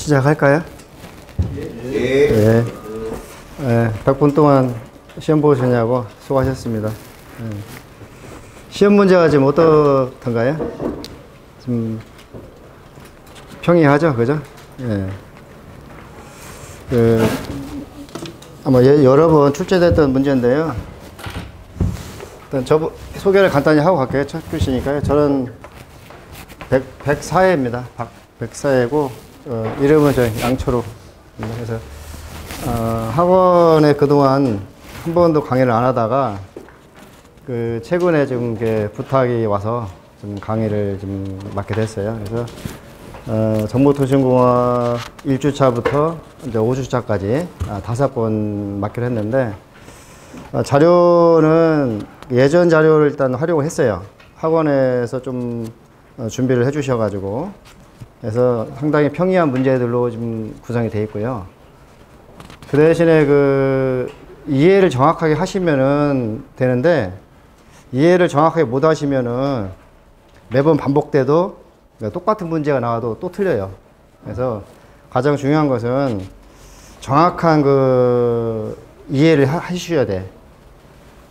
시작할까요? 예. 예. 예. 100분 동안 시험 보시냐고 수고하셨습니다. 예. 시험 문제가 지금 어떻던가요? 좀 평이하죠, 그죠? 예. 아마 여러 번 출제됐던 문제인데요. 일단 소개를 간단히 하고 갈게요. 첫 교시니까요. 저는 104회입니다. 104회고, 이름은 저 양초로. 그래서, 학원에 그동안 한 번도 강의를 안 하다가, 최근에 좀 부탁이 와서 좀 강의를 좀 맡게 됐어요. 그래서, 정보통신공학 1주차부터 이제 5주차까지 5번 맡기로 했는데, 자료는 예전 자료를 일단 활용을 했어요. 학원에서 좀 준비를 해 주셔가지고. 그래서 상당히 평이한 문제들로 지금 구성이 되어 있고요. 그 대신에 이해를 정확하게 하시면은 되는데, 이해를 정확하게 못 하시면은 매번 반복돼도 똑같은 문제가 나와도 또 틀려요. 그래서 가장 중요한 것은 정확한 이해를 하셔야 돼.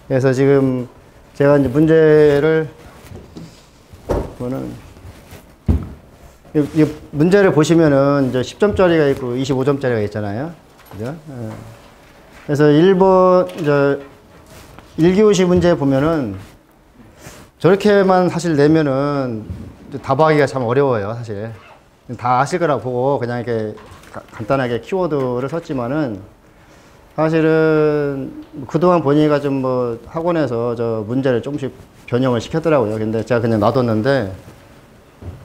그래서 지금 제가 이제 문제를 이 문제를 보시면은 이제 10점짜리가 있고 25점짜리가 있잖아요. 그죠? 그래서 1번, 이제 1교시 문제 보면은 저렇게만 사실 내면은 답하기가 참 어려워요, 사실. 다 아실 거라고 보고 그냥 이렇게 간단하게 키워드를 썼지만은 사실은 그동안 보니까 좀 학원에서 저 문제를 조금씩 변형을 시켰더라고요. 근데 제가 그냥 놔뒀는데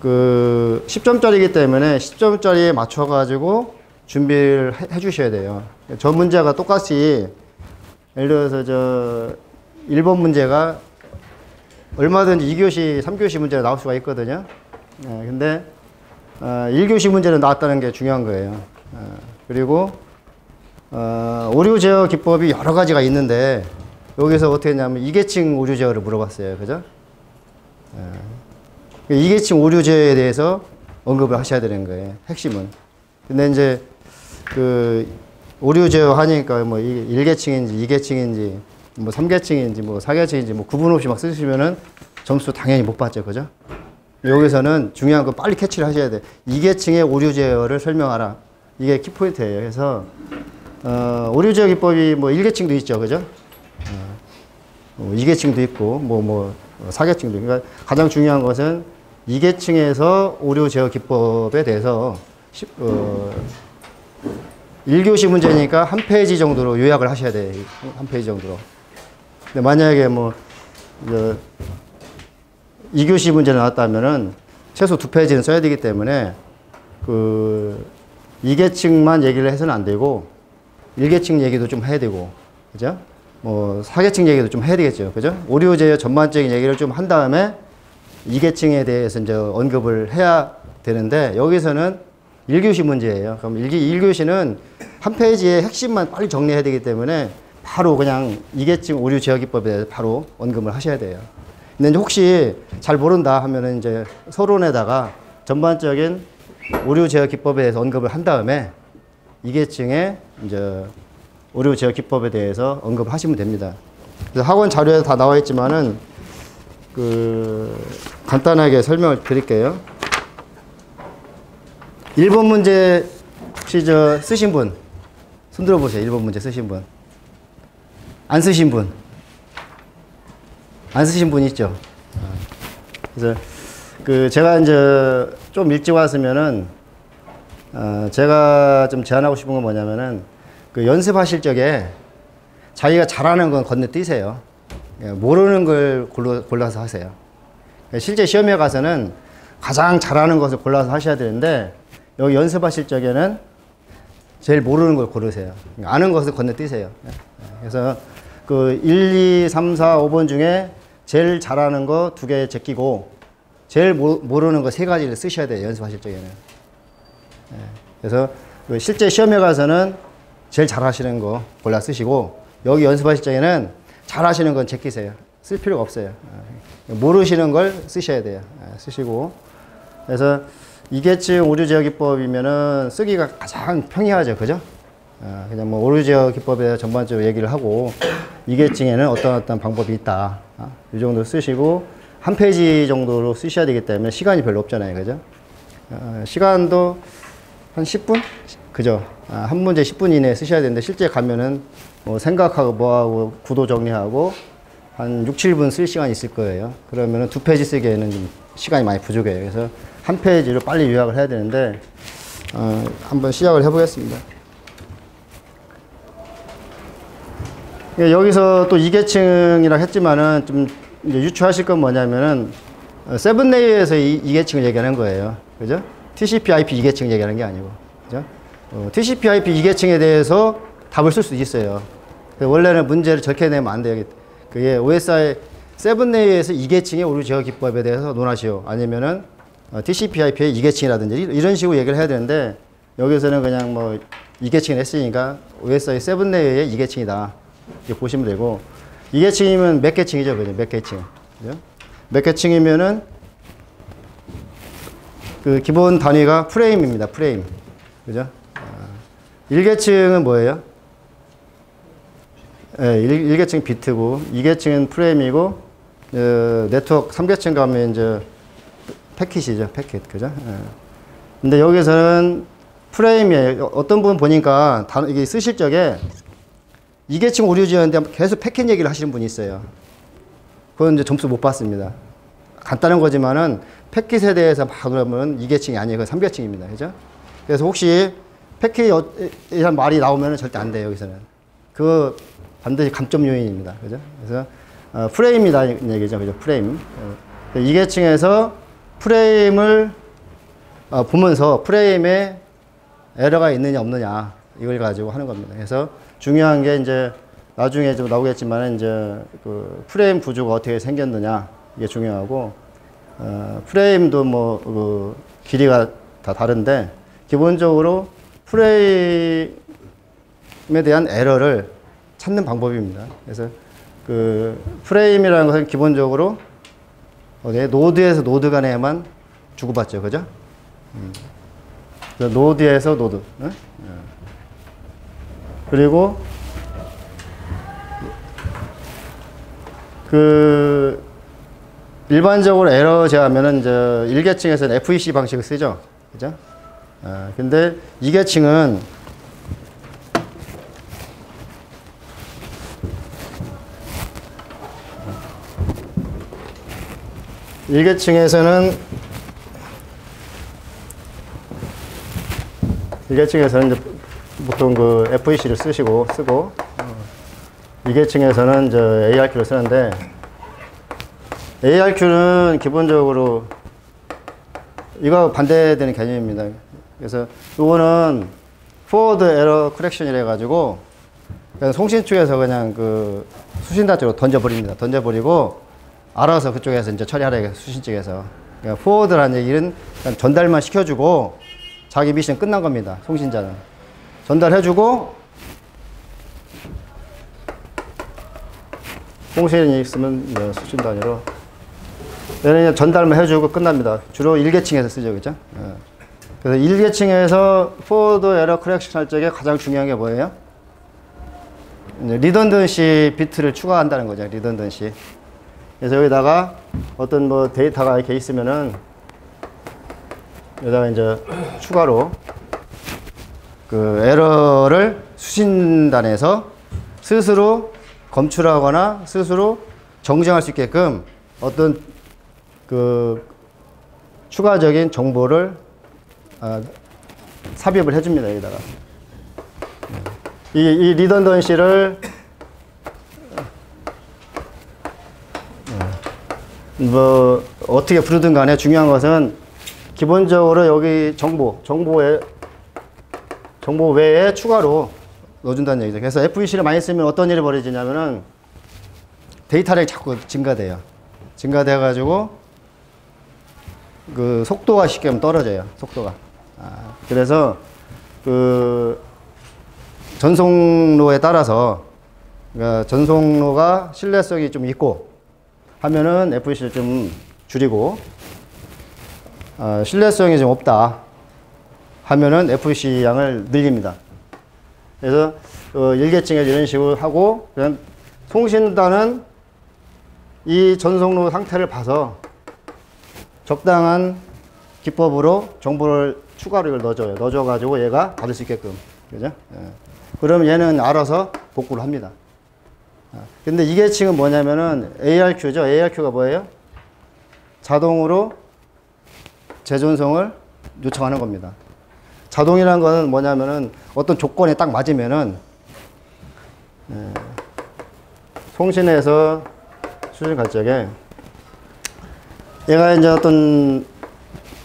10점짜리이기 때문에 10점짜리에 맞춰가지고 준비를 해 주셔야 돼요. 저 문제가 똑같이 예를 들어서 1번 문제가 얼마든지 2교시, 3교시 문제가 나올 수가 있거든요. 근데 1교시 문제는 나왔다는 게 중요한 거예요. 그리고 오류 제어 기법이 여러 가지가 있는데 여기서 어떻게 했냐면 이계층 오류 제어를 물어봤어요. 그죠? 이계층 오류 제어에 대해서 언급을 하셔야 되는 거예요. 핵심은. 근데 이제 오류 제어 하니까 이게 1계층인지 2계층인지 3계층인지 4계층인지 구분 없이 막 쓰시면은 점수 당연히 못 받죠. 그죠? 여기서는 중요한 거 빨리 캐치를 하셔야 돼. 2계층의 오류 제어를 설명하라. 이게 키포인트예요. 그래서 오류 제어 기법이 1계층도 있죠. 그죠? 2계층도 있고 4계층도 있고. 그러니까 가장 중요한 것은 2계층에서 오류 제어 기법에 대해서 1교시 문제니까 한 페이지 정도로 요약을 하셔야 돼요. 한 페이지 정도로. 근데 만약에 2교시 문제를 나왔다면은 최소 2페이지는 써야 되기 때문에 2계층만 얘기를 해서는 안 되고 1계층 얘기도 좀 해야 되고, 그죠? 4계층 얘기도 좀 해야 되겠죠. 그죠? 오류 제어 전반적인 얘기를 좀 한 다음에 2계층에 대해서 이제 언급을 해야 되는데 여기서는 1교시 문제예요. 그럼 1교시는 한 페이지의 핵심만 빨리 정리해야 되기 때문에 바로 그냥 2계층 오류 제어 기법에 대해서 바로 언급을 하셔야 돼요. 근데 이제 혹시 잘 모른다 하면은 이제 서론에다가 전반적인 오류 제어 기법에 대해서 언급을 한 다음에 2계층의 이제 오류 제어 기법에 대해서 언급하시면 됩니다. 그래서 학원 자료에 다 나와 있지만은 간단하게 설명을 드릴게요. 1번 문제 혹시 쓰신 분? 손 들어보세요. 1번 문제 쓰신 분. 안 쓰신 분? 안 쓰신 분 있죠? 그래서 제가 이제 좀 일찍 왔으면은 제가 좀 제안하고 싶은 건 뭐냐면은 연습하실 적에 자기가 잘하는 건 건너뛰세요. 모르는 걸 골라서 하세요. 실제 시험에 가서는 가장 잘하는 것을 골라서 하셔야 되는데 여기 연습하실 적에는 제일 모르는 걸 고르세요. 아는 것을 건너뛰세요. 그래서 1, 2, 3, 4, 5번 중에 제일 잘하는 거 2개 제끼고 제일 모르는 거 3가지를 쓰셔야 돼요. 연습하실 적에는. 그래서 실제 시험에 가서는 제일 잘하시는 거 골라 쓰시고 여기 연습하실 적에는 잘하시는 건 제끼세요. 쓸 필요가 없어요. 모르시는 걸 쓰셔야 돼요. 쓰시고 그래서 이계층 오류 제어 기법이면은 쓰기가 가장 평이하죠. 그죠? 그냥 뭐 오류 제어 기법에 전반적으로 얘기를 하고 이계층에는 어떤 방법이 있다. 이 정도 쓰시고 한 페이지 정도로 쓰셔야 되기 때문에 시간이 별로 없잖아요. 그죠? 시간도 한 10분? 그죠? 한 문제 10분 이내에 쓰셔야 되는데 실제 가면은 뭐 생각하고 뭐하고 구도 정리하고 한 6, 7분 쓸 시간이 있을 거예요. 그러면은 두 페이지 쓰기에는 좀 시간이 많이 부족해요. 그래서 한 페이지로 빨리 요약을 해야 되는데 한번 시작을 해보겠습니다. 여기서 또 이계층이라 했지만은 좀 이제 유추하실 건 뭐냐면은 세븐 레이어에서 이계층을 얘기하는 거예요. 그죠? TCP/IP 이계층 얘기하는 게 아니고, 그죠? TCP/IP 이계층에 대해서 답을 쓸 수 있어요. 원래는 문제를 저렇게 내면 안 돼요. 그게 OSI 세븐 레이어에서 이계층의 오류 제어 기법에 대해서 논하시오. 아니면은 TCP/IP의 이계층이라든지 이런 식으로 얘기를 해야 되는데 여기서는 그냥 뭐 이계층을 했으니까 OSI 세븐 레이어의 이계층이다. 이렇게 보시면 되고 이계층이면 몇 계층이죠, 그죠? 몇 계층, 그죠? 몇 계층이면은 그 기본 단위가 프레임입니다. 프레임, 그죠? 1계층은 뭐예요? 네, 1계층 비트고 2계층은 프레임이고 네트워크 3계층 가면 이제 패킷이죠. 패킷, 그죠? 근데 여기서는 프레임이에요. 어떤 분 보니까 이게 쓰실 적에 2계층 오류 지었는데 계속 패킷 얘기를 하시는 분이 있어요. 그건 이제 점수 못 받습니다. 간단한 거지만은 패킷에 대해서 막 그러면 2계층이 아니에요. 그건 3계층입니다. 그죠? 그래서 혹시 패킷이란 말이 나오면 절대 안 돼요. 여기서는. 그거 반드시 감점 요인입니다. 그죠? 그래서 프레임이다 얘기죠. 그죠? 프레임. 2계층에서 프레임을 보면서 프레임에 에러가 있느냐 없느냐 이걸 가지고 하는 겁니다. 그래서 중요한 게 이제 나중에 좀 나오겠지만 이제 그 프레임 구조가 어떻게 생겼느냐 이게 중요하고 프레임도 뭐 그 길이가 다 다른데 기본적으로 프레임에 대한 에러를 찾는 방법입니다. 그래서 그 프레임이라는 것은 기본적으로 노드에서 노드 간에만 주고받죠, 그죠? 노드에서 노드. 그리고 그 일반적으로 에러 제어하면은 이제 1계층에서는 FEC 방식을 쓰죠, 그죠? 근데 2계층은 일계층에서는 이제 보통 그 FEC를 쓰고 2계층에서는 이제 ARQ를 쓰는데 ARQ는 기본적으로 이거 반대되는 개념입니다. 그래서 이거는 포워드 에러 커렉션이라 해가지고 그냥 송신 쪽에서 그냥 그 수신단 쪽으로 던져버립니다. 던져버리고 알아서 그쪽에서 이제 처리하라 수신 쪽에서. 그러니까 포워드라는 얘기는 그냥 전달만 시켜주고 자기 미션 끝난 겁니다. 송신자는 전달해주고 송신이 있으면 수신단위로 얘는 전달만 해주고 끝납니다. 주로 1계층에서 쓰죠, 그죠? 그래서 1계층에서 포워드 에러 커렉션 할 적에 가장 중요한 게 뭐예요? 리던던시 비트를 추가한다는 거죠. 리던던시. 그래서 여기다가 어떤 뭐 데이터가 이렇게 있으면은 여기다가 이제 추가로 그 에러를 수신단에서 스스로 검출하거나 스스로 정정할 수 있게끔 어떤 그 추가적인 정보를 삽입을 해줍니다. 여기다가 이 리던던시를 뭐 어떻게 부르든 간에 중요한 것은 기본적으로 여기 정보 외에 추가로 넣어준다는 얘기죠. 그래서 FEC를 많이 쓰면 어떤 일이 벌어지냐면은 데이터량이 자꾸 증가돼요. 증가돼가지고 그 속도가 쉽게 하면 떨어져요. 속도가. 그래서 그 전송로에 따라서 그러니까 전송로가 신뢰성이 좀 있고 하면은 FEC를 좀 줄이고 신뢰성이 좀 없다 하면은 FEC 양을 늘립니다. 그래서 1계층에 이런 식으로 하고 그냥 송신단은 이 전송로 상태를 봐서 적당한 기법으로 정보를 추가로 이걸 넣어줘요. 넣어줘가지고 얘가 받을 수 있게끔. 그죠? 예. 그럼 얘는 알아서 복구를 합니다. 근데 2계층은 뭐냐면은 ARQ죠. ARQ가 뭐예요? 자동으로 재전송을 요청하는 겁니다. 자동이라는 거는 뭐냐면은 어떤 조건에 딱 맞으면은 송신해서 수신 갈 적에 얘가 이제 어떤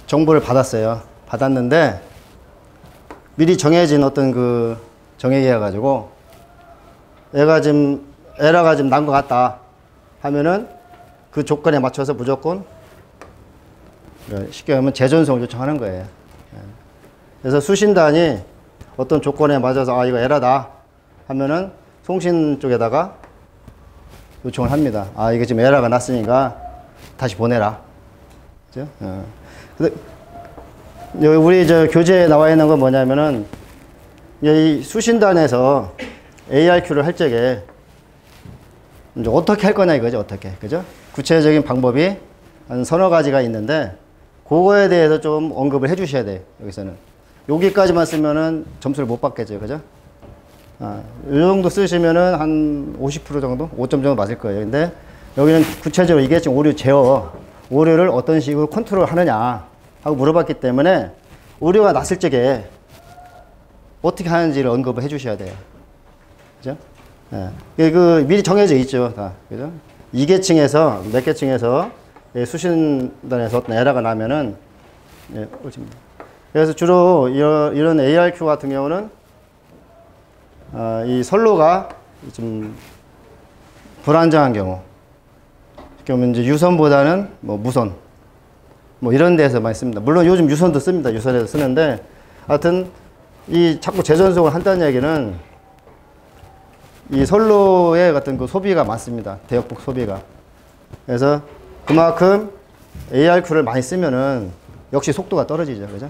정보를 받았어요. 받았는데 미리 정해진 어떤 그 정액이어 가지고 얘가 지금 에러가 지금 난 것 같다 하면은 그 조건에 맞춰서 무조건 쉽게 하면 재전송을 요청하는 거예요. 그래서 수신단이 어떤 조건에 맞아서 아 이거 에러다 하면은 송신 쪽에다가 요청을 합니다. 아 이거 지금 에러가 났으니까 다시 보내라. 그죠? 근데 우리 저 교재에 나와 있는 건 뭐냐면은 이 수신단에서 ARQ를 할 적에 이제 어떻게 할 거냐 이거죠. 어떻게. 그죠? 구체적인 방법이 한 서너 가지가 있는데 그거에 대해서 좀 언급을 해 주셔야 돼요. 여기서는. 여기까지만 쓰면은 점수를 못 받겠죠. 그죠? 이 정도 쓰시면은 한 50% 정도? 5점 정도 맞을 거예요. 근데 여기는 구체적으로 이게 지금 오류 제어, 오류를 어떤 식으로 컨트롤 하느냐 하고 물어봤기 때문에 오류가 났을 적에 어떻게 하는지를 언급을 해 주셔야 돼요. 그죠? 예. 그 미리 정해져 있죠. 다. 그죠? 2계층에서, 몇 계층에서 수신단에서 어떤 에러가 나면은, 예, 옳습니다. 그래서 주로 이런 ARQ 같은 경우는, 이 선로가 좀 불안정한 경우. 그러면 이제 유선보다는 뭐 무선. 뭐 이런 데서 많이 씁니다. 물론 요즘 유선도 씁니다. 유선에서 쓰는데, 하여튼, 이 자꾸 재전송을 한다는 얘기는 이 선로의 같은 그 소비가 많습니다. 대역폭 소비가. 그래서 그만큼 ARQ를 많이 쓰면은 역시 속도가 떨어지죠. 그죠?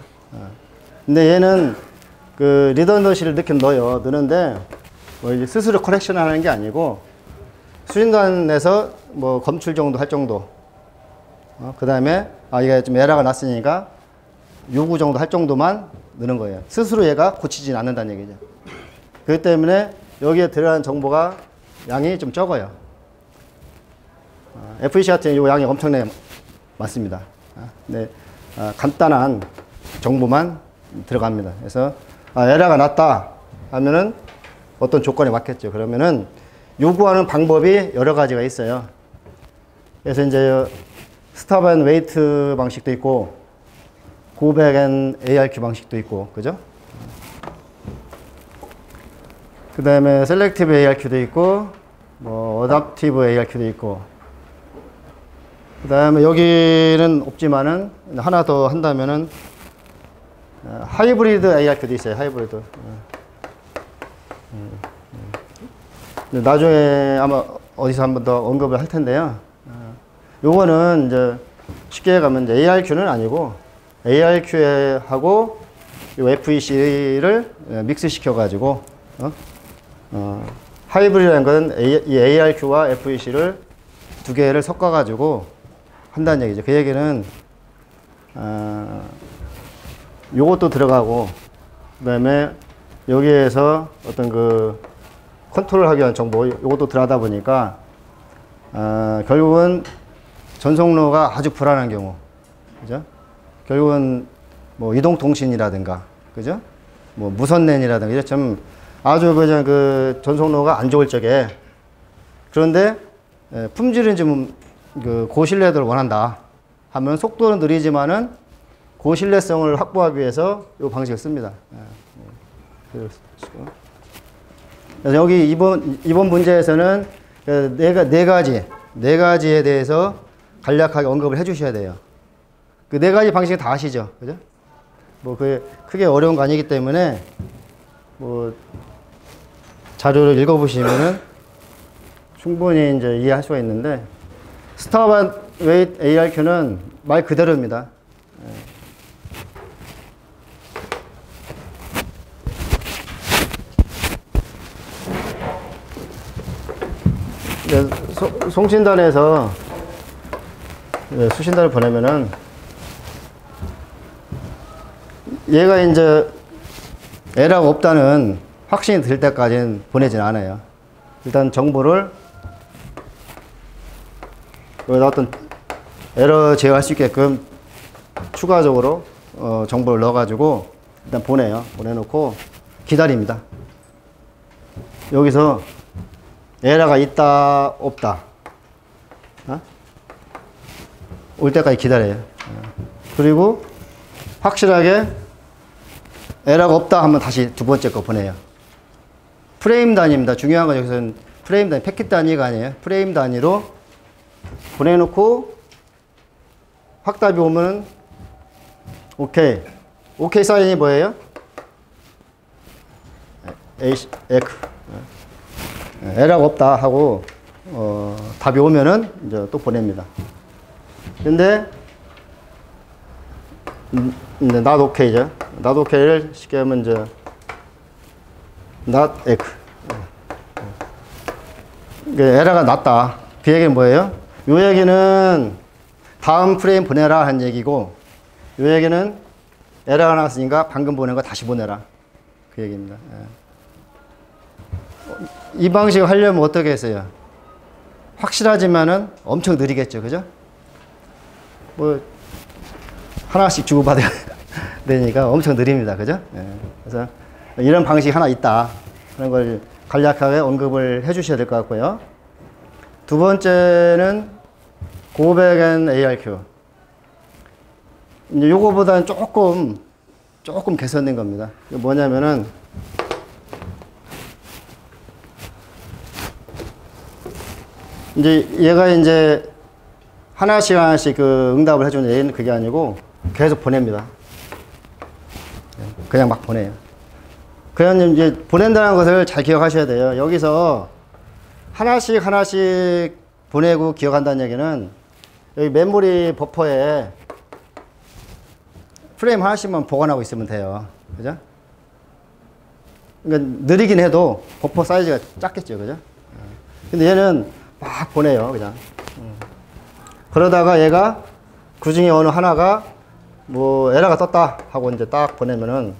근데 얘는 그 리던던시를 넣긴 넣는데 뭐 이제 스스로 커렉션 하는 게 아니고 수신단에서 뭐 검출 정도 할 정도. 그 다음에 이게 좀 에러가 났으니까 요구 정도 할 정도만 넣는 거예요. 스스로 얘가 고치진 않는다는 얘기죠. 그렇기 때문에 여기에 들어가는 정보가 양이 좀 적어요. FEC 같은 요 양이 엄청나게 많습니다. 네, 간단한 정보만 들어갑니다. 그래서 에러가 났다 하면은 어떤 조건에 맞겠죠. 그러면은 요구하는 방법이 여러 가지가 있어요. 그래서 이제 스탑 앤 웨이트 방식도 있고 고백 앤 ARQ 방식도 있고, 그죠? 그 다음에 셀렉티브 ARQ도 있고, 뭐, 어답티브 ARQ도 있고, 그 다음에 여기는 없지만은, 하나 더 한다면은, 하이브리드 ARQ도 있어요, 하이브리드. 나중에 아마 어디서 한번 더 언급을 할 텐데요. 요거는 이제 쉽게 가면 이제 ARQ는 아니고, ARQ하고 FEC를 믹스 시켜가지고, 하이브리드라는 건 이 ARQ와 FEC를 두 개를 섞어가지고 한다는 얘기죠. 그 얘기는, 요것도 들어가고, 그 다음에 여기에서 어떤 그 컨트롤 하기 위한 정보, 요것도 들어가다 보니까, 결국은 전송로가 아주 불안한 경우, 그죠? 결국은 뭐 이동통신이라든가, 그죠? 뭐 무선랜이라든가, 이게 참 아주 그냥 그 전송로가 안 좋을 적에, 그런데 품질은 좀 그 고신뢰도를 원한다 하면 속도는 느리지만은 고신뢰성을 확보하기 위해서 이 방식을 씁니다. 그래서 여기 이번 문제에서는 네 가지에 대해서 간략하게 언급을 해 주셔야 돼요. 그 네 가지 방식 다 아시죠? 그죠? 뭐 그게 크게 어려운 거 아니기 때문에 뭐 자료를 읽어보시면은 충분히 이제 이해할 수가 있는데, 스탑 앤 웨이트 ARQ는 말 그대로입니다. 송신단에서 수신단을 보내면은 얘가 이제 에러가 없다는 확신이 들 때까지는 보내진 않아요. 일단 정보를 여기다 어떤 에러 제어할 수 있게끔 추가적으로 정보를 넣어가지고 일단 보내요. 보내놓고 기다립니다. 여기서 에러가 있다 없다 올 때까지 기다려요. 그리고 확실하게 에러가 없다 하면 다시 두 번째 거 보내요. 프레임 단위입니다. 중요한 건 여기서는 프레임 단위, 패킷 단위가 아니에요. 프레임 단위로 보내놓고 확답이 오면은 오케이. 오케이 사인이 뭐예요? 에크. 에러가 없다 하고 답이 오면은 이제 또 보냅니다. 근데 not okay죠. not okay를 쉽게 하면 이제 not echo. 에러가 났다. 그 얘기는 뭐예요? 요 얘기는 다음 프레임 보내라 한 얘기고, 요 얘기는 에러가 났으니까 방금 보낸 거 다시 보내라. 그 얘기입니다. 이 방식을 하려면 어떻게 했어요? 확실하지만은 엄청 느리겠죠. 그죠? 뭐, 하나씩 주고받아야 되니까 엄청 느립니다. 그죠? 그래서 이런 방식이 하나 있다. 그런 걸 간략하게 언급을 해 주셔야 될 것 같고요. 두 번째는 고백 앤 ARQ. 이제 요거보다는 조금 개선된 겁니다. 뭐냐면은, 이제 얘가 이제 하나씩 그 응답을 해주는 얘는 그게 아니고 계속 보냅니다. 그냥 막 보내요. 그냥 이제 보낸다는 것을 잘 기억하셔야 돼요. 여기서 하나씩 보내고 기억한다는 얘기는 여기 메모리 버퍼에 프레임 하나씩만 보관하고 있으면 돼요. 그죠? 그러니까 느리긴 해도 버퍼 사이즈가 작겠죠. 그죠? 근데 얘는 막 보내요. 그냥. 그러다가 얘가 그 중에 어느 하나가 뭐 에러가 떴다 하고 이제 딱 보내면은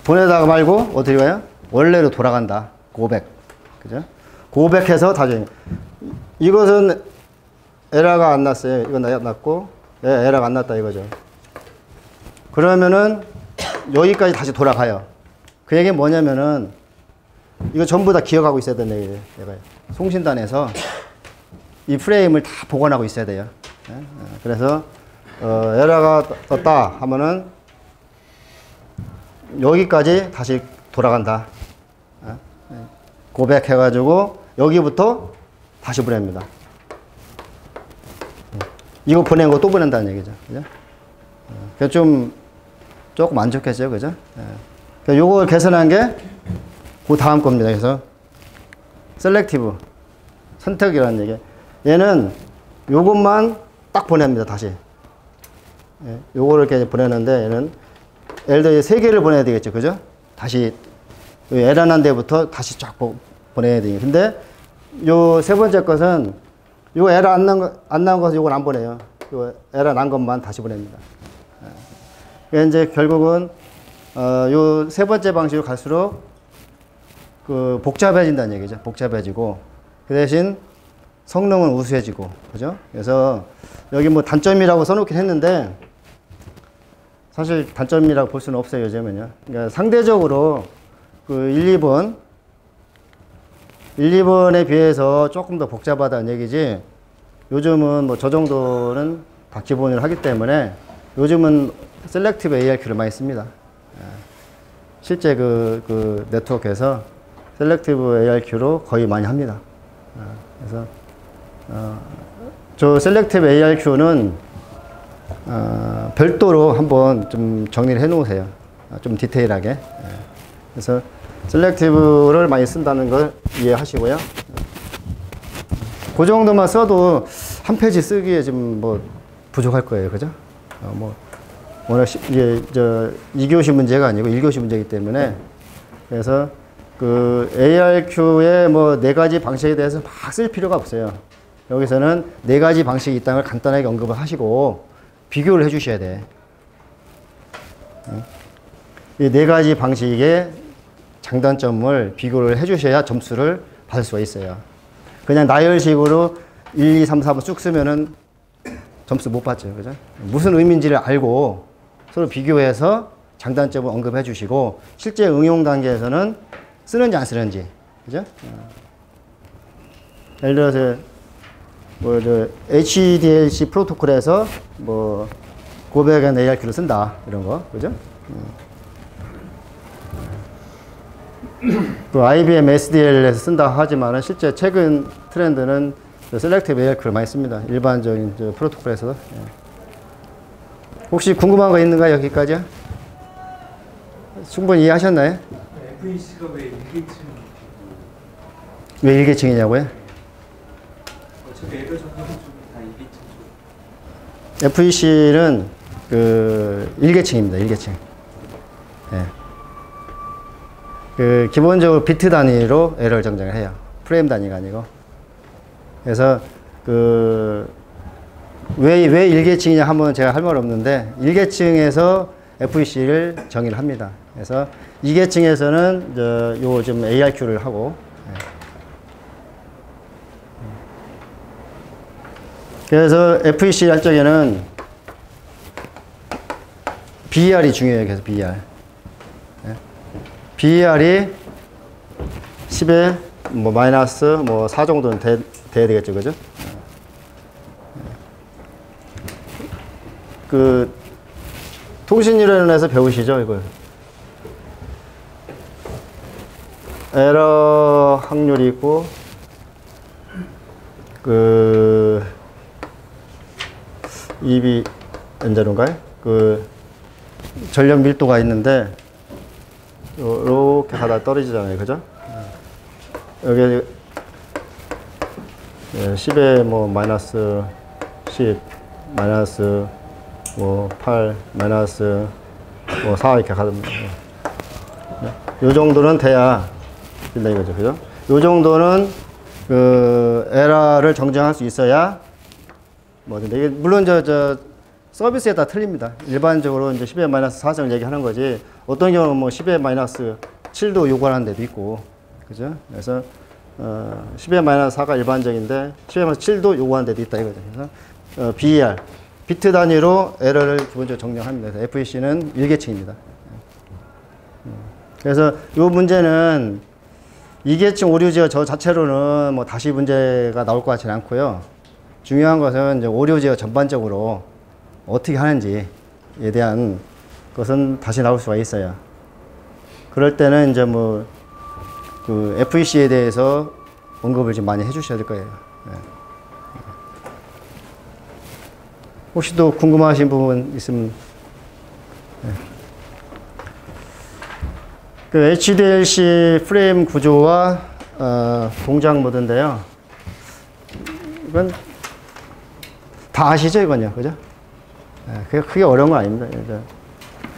보내다가 말고 어떻게 가요? 원래로 돌아간다. 고백. 그죠? 고백해서 다시 이것은 에러가 안 났어요. 이건 났고 에러가 안 났다 이거죠. 그러면은 여기까지 다시 돌아가요. 그 얘기는 뭐냐면은 이거 전부 다 기억하고 있어야 되는 얘기예요. 얘가 송신단에서 이 프레임을 다 복원하고 있어야 돼요. 그래서 에러가 떴다 하면은 여기까지 다시 돌아간다. 고백해가지고 여기부터 다시 보냅니다. 이거 보낸 거 또 보낸다는 얘기죠. 그죠? 그래서 조금 안 좋겠죠. 그죠? 그러니까 요걸 개선한 게 그 다음 겁니다. 그래서 셀렉티브 선택이라는 얘기. 얘는 요것만 딱 보냅니다. 다시. 요거를 이렇게 보내는데 얘는 예를 들어 3개를 보내야 되겠죠. 그죠? 다시 에러 난 데부터 다시 쫙 보내야 되겠죠. 근데 요 세 번째 것은 요 에러 안 난 것은 요건 안 보내요. 요 에러 난 것만 다시 보냅니다. 이제 결국은 요 세 번째 방식으로 갈수록 그 복잡해진다는 얘기죠. 복잡해지고 그 대신 성능은 우수해지고, 그죠? 그래서 여기 뭐 단점이라고 써놓긴 했는데 사실 단점이라고 볼 수는 없어요. 요즘은요. 그러니까 상대적으로 그 1, 2번에 비해서 조금 더 복잡하다는 얘기지. 요즘은 뭐 저 정도는 다 기본으로 하기 때문에 요즘은 셀렉티브 ARQ를 많이 씁니다. 실제 그 네트워크에서 셀렉티브 ARQ로 거의 많이 합니다. 그래서 저 셀렉티브 ARQ는 별도로 한번 좀 정리를 해 놓으세요. 좀 디테일하게. 그래서 셀렉티브를 많이 쓴다는 걸 이해하시고요. 그 정도만 써도 한 페이지 쓰기에 좀 뭐 부족할 거예요. 그죠? 뭐 워낙 이게 2교시 문제가 아니고 1교시 문제이기 때문에 그래서 그 ARQ의 뭐 네 가지 방식에 대해서 막 쓸 필요가 없어요. 여기서는 네 가지 방식이 있다는 걸 간단하게 언급을 하시고 비교를 해 주셔야 돼. 이 네 가지 방식의 장단점을 비교를 해 주셔야 점수를 받을 수가 있어요. 그냥 나열식으로 1, 2, 3, 4번 쑥 쓰면은 점수 못 받죠. 그죠? 무슨 의미인지를 알고 서로 비교해서 장단점을 언급해 주시고 실제 응용 단계에서는 쓰는지 안 쓰는지. 그죠? 예를 들어서 뭐 HDLC 프로토콜에서 뭐 고백한 ARQ를 쓴다. 이런 거. 그죠? 또 IBM SDL에서 쓴다 하지만은 실제 최근 트렌드는 셀렉티브 ARQ를 많이 씁니다. 일반적인 프로토콜에서도. 혹시 궁금한 거 있는가요? 여기까지요? 충분히 이해하셨나요? FEC가 왜 일기층? 왜 일계층이냐고요? 어차피 애들 전형은 다 일기층 쪽. FEC는 그 일계층입니다. 일계층. 예. 그 기본적으로 비트 단위로 에러를 정정을 해요. 프레임 단위가 아니고. 그래서 그 왜 일계층이냐 하면 제가 할 말 없는데 일계층에서 FEC를 정의를 합니다. 그래서 2계층에서는 요즘 ARQ를 하고. 그래서 FEC 할 적에는 BER이 중요해요. 그래서 BER. BER이 10에 뭐 마이너스 뭐 4 정도는 돼야 되겠죠. 그죠? 그 통신이론에서 배우시죠, 이걸. 에러 확률이 있고 그 EB 엔제로인가요? 그 전력 밀도가 있는데 이렇게 가다 떨어지잖아요, 그죠? 여기 10에 뭐 마이너스 10, 마이너스 뭐 8, 마이너스 뭐 4 이렇게 가답니다. 요 정도는 돼야 된다 이거죠, 그죠? 요 정도는 그 에러를 정정할 수 있어야 뭐 근데 이게 물론 저 서비스에 따라 틀립니다. 일반적으로 이제 10에 마이너스 4을 얘기하는 거지. 어떤 경우는 뭐 10에 마이너스 7도 요구하는 데도 있고, 그죠? 그래서 10에 마이너스 4가 일반적인데 10에 마이너스 7도 요구하는 데도 있다 이거죠. 그래서 BER 비트 단위로 에러를 기본적으로 정정합니다. 그래서 FEC는 일계층입니다. 그래서 이 문제는 2계층 오류지어 저 자체로는 뭐 다시 문제가 나올 것 같지는 않고요. 중요한 것은 이제 오류지어 전반적으로 어떻게 하는지에 대한 것은 다시 나올 수가 있어요. 그럴 때는 이제 뭐 그 FEC에 대해서 언급을 좀 많이 해주셔야 될 거예요. 네. 혹시 또 궁금하신 부분 있으면. 네. 그 HDLC 프레임 구조와 동작 모드인데요. 이건 다 아시죠, 이건요, 그죠? 네, 그게 크게 어려운 건 아닙니다.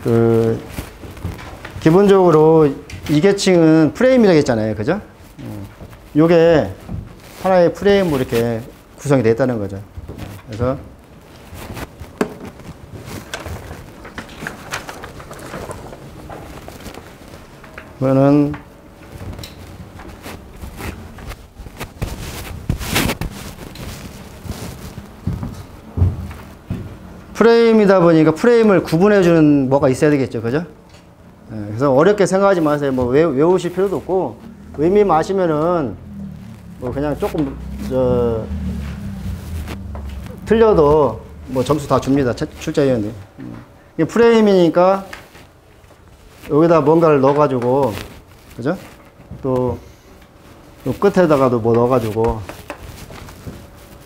그 기본적으로 2계층은 프레임이라고 했잖아요, 그죠? 요게 하나의 프레임으로 이렇게 구성이 되어 있다는 거죠. 그래서 이거는 프레임이다 보니까 프레임을 구분해주는 뭐가 있어야 되겠죠, 그죠? 그래서 어렵게 생각하지 마세요. 뭐 외우실 필요도 없고 의미만 아시면은 뭐 그냥 조금 틀려도 뭐 점수 다 줍니다. 출제위원님. 이게 프레임이니까 여기다 뭔가를 넣어가지고, 그죠? 또, 요 끝에다가도 뭐 넣어가지고,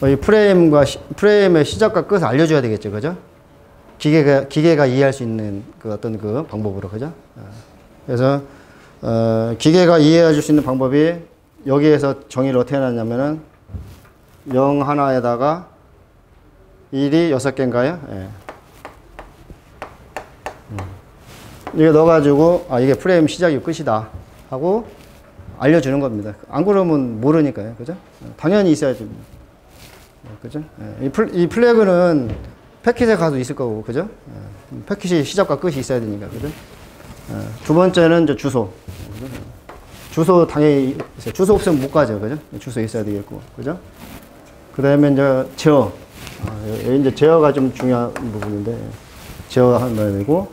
이 프레임의 시작과 끝을 알려줘야 되겠죠, 그죠? 기계가 이해할 수 있는 그 어떤 그 방법으로, 그죠? 그래서, 기계가 이해해 줄 수 있는 방법이 여기에서 정의를 어떻게 해놨냐면은, 0 하나에다가 1이 6개인가요? 예. 이거 넣어가지고, 이게 프레임 시작이고 끝이다. 하고 알려주는 겁니다. 안 그러면 모르니까요. 그죠? 당연히 있어야지. 그죠? 이 플래그는 패킷에 가도 있을 거고, 그죠? 패킷이 시작과 끝이 있어야 되니까, 그죠? 두 번째는 이제 주소. 그죠? 주소 당연히 있어요. 주소 없으면 못 가죠, 그죠? 주소 있어야 되겠고, 그죠? 그 다음에 이제 제어. 여기 이제 제어가 좀 중요한 부분인데, 제어 하면 되고,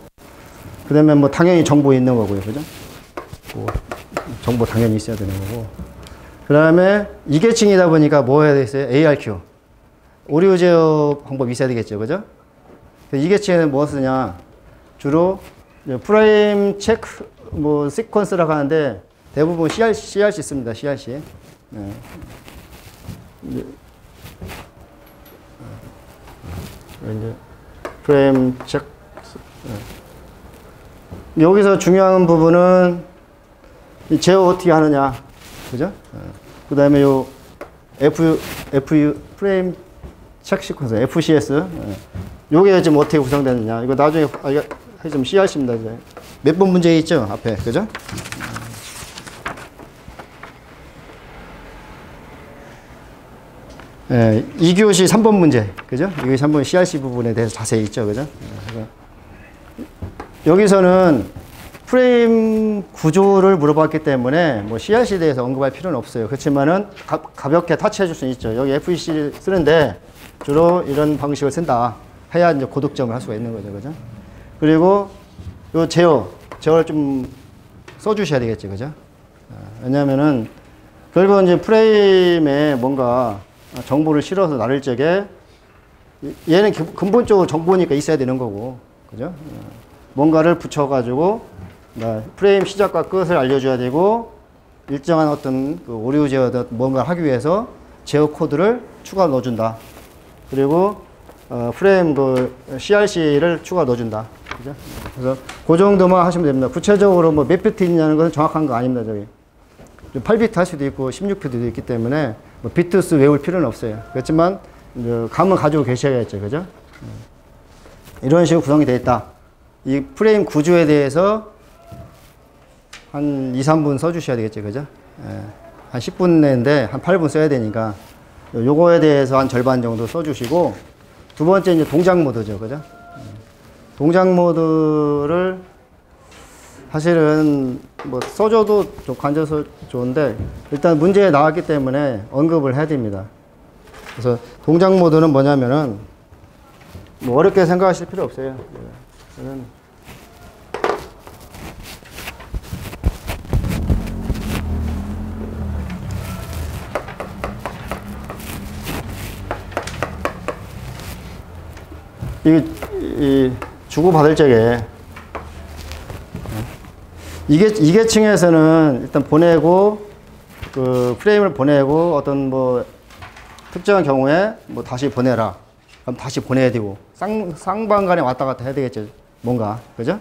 그 다음에 뭐 당연히 정보 있는 거고요, 그죠? 뭐 정보 당연히 있어야 되는 거고. 그 다음에 이계층이다 보니까 뭐 해야 되겠어요? ARQ. 오류 제어 방법이 있어야 되겠죠, 그죠? 이계층에는 뭐 쓰냐? 주로 프레임 체크, 뭐 시퀀스라고 하는데 대부분 CRC 씁니다, CRC. 네. 이제 프레임 체크. 여기서 중요한 부분은 이 제어 어떻게 하느냐, 그죠? 그 다음에 요 FU 프레임 체크 시퀀스 FCS. 요게 지금 어떻게 구성되느냐, 이거 나중에 좀 CRC입니다. 이제 몇 번 문제 있죠 앞에, 그죠? 예, 2교시 3번 문제, 그죠? 2교시 3번 CRC 부분에 대해서 자세히 있죠, 그죠? 여기서는 프레임 구조를 물어봤기 때문에 뭐 CRC에 대해서 언급할 필요는 없어요. 그렇지만은 가볍게 타치해 줄 수는 있죠. 여기 FEC 쓰는데 주로 이런 방식을 쓴다 해야 이제 고득점을 할 수가 있는 거죠, 그죠? 그리고 요 제어를 좀 써주셔야 되겠죠, 그죠? 왜냐면은 결국은 이제 프레임에 뭔가 정보를 실어서 나를 적에 얘는 근본적으로 정보니까 있어야 되는 거고, 그죠? 뭔가를 붙여가지고 프레임 시작과 끝을 알려줘야 되고, 일정한 어떤 그 오류 제어 뭔가를 하기 위해서 제어 코드를 추가 넣어준다. 그리고 프레임 그 CRC를 추가 넣어준다. 그죠? 그래서 그 정도만 하시면 됩니다. 구체적으로 뭐 몇 비트 있냐는 것은 정확한 거 아닙니다. 저기 8비트 할 수도 있고 16비트도 있기 때문에 뭐 비트수 외울 필요는 없어요. 그렇지만 감은 가지고 계셔야겠죠, 그죠? 이런 식으로 구성이 되어 있다. 이 프레임 구조에 대해서 한 2, 3분 써주셔야 되겠죠, 그죠? 한 10분 내인데 한 8분 써야 되니까 요거에 대해서 한 절반 정도 써주시고, 두 번째 이제 동작 모드죠, 그죠? 동작 모드를 사실은 뭐 써줘도 관져서 좋은데 일단 문제에 나왔기 때문에 언급을 해야 됩니다. 그래서 동작 모드는 뭐냐면은 뭐 어렵게 생각하실 필요 없어요. 이 주고받을 적에 이계층에서는 일단 보내고 그 프레임을 보내고 어떤 뭐 특정한 경우에 뭐 다시 보내라. 그럼 다시 보내야 되고 쌍방간에 왔다 갔다 해야 되겠죠. 뭔가, 그죠?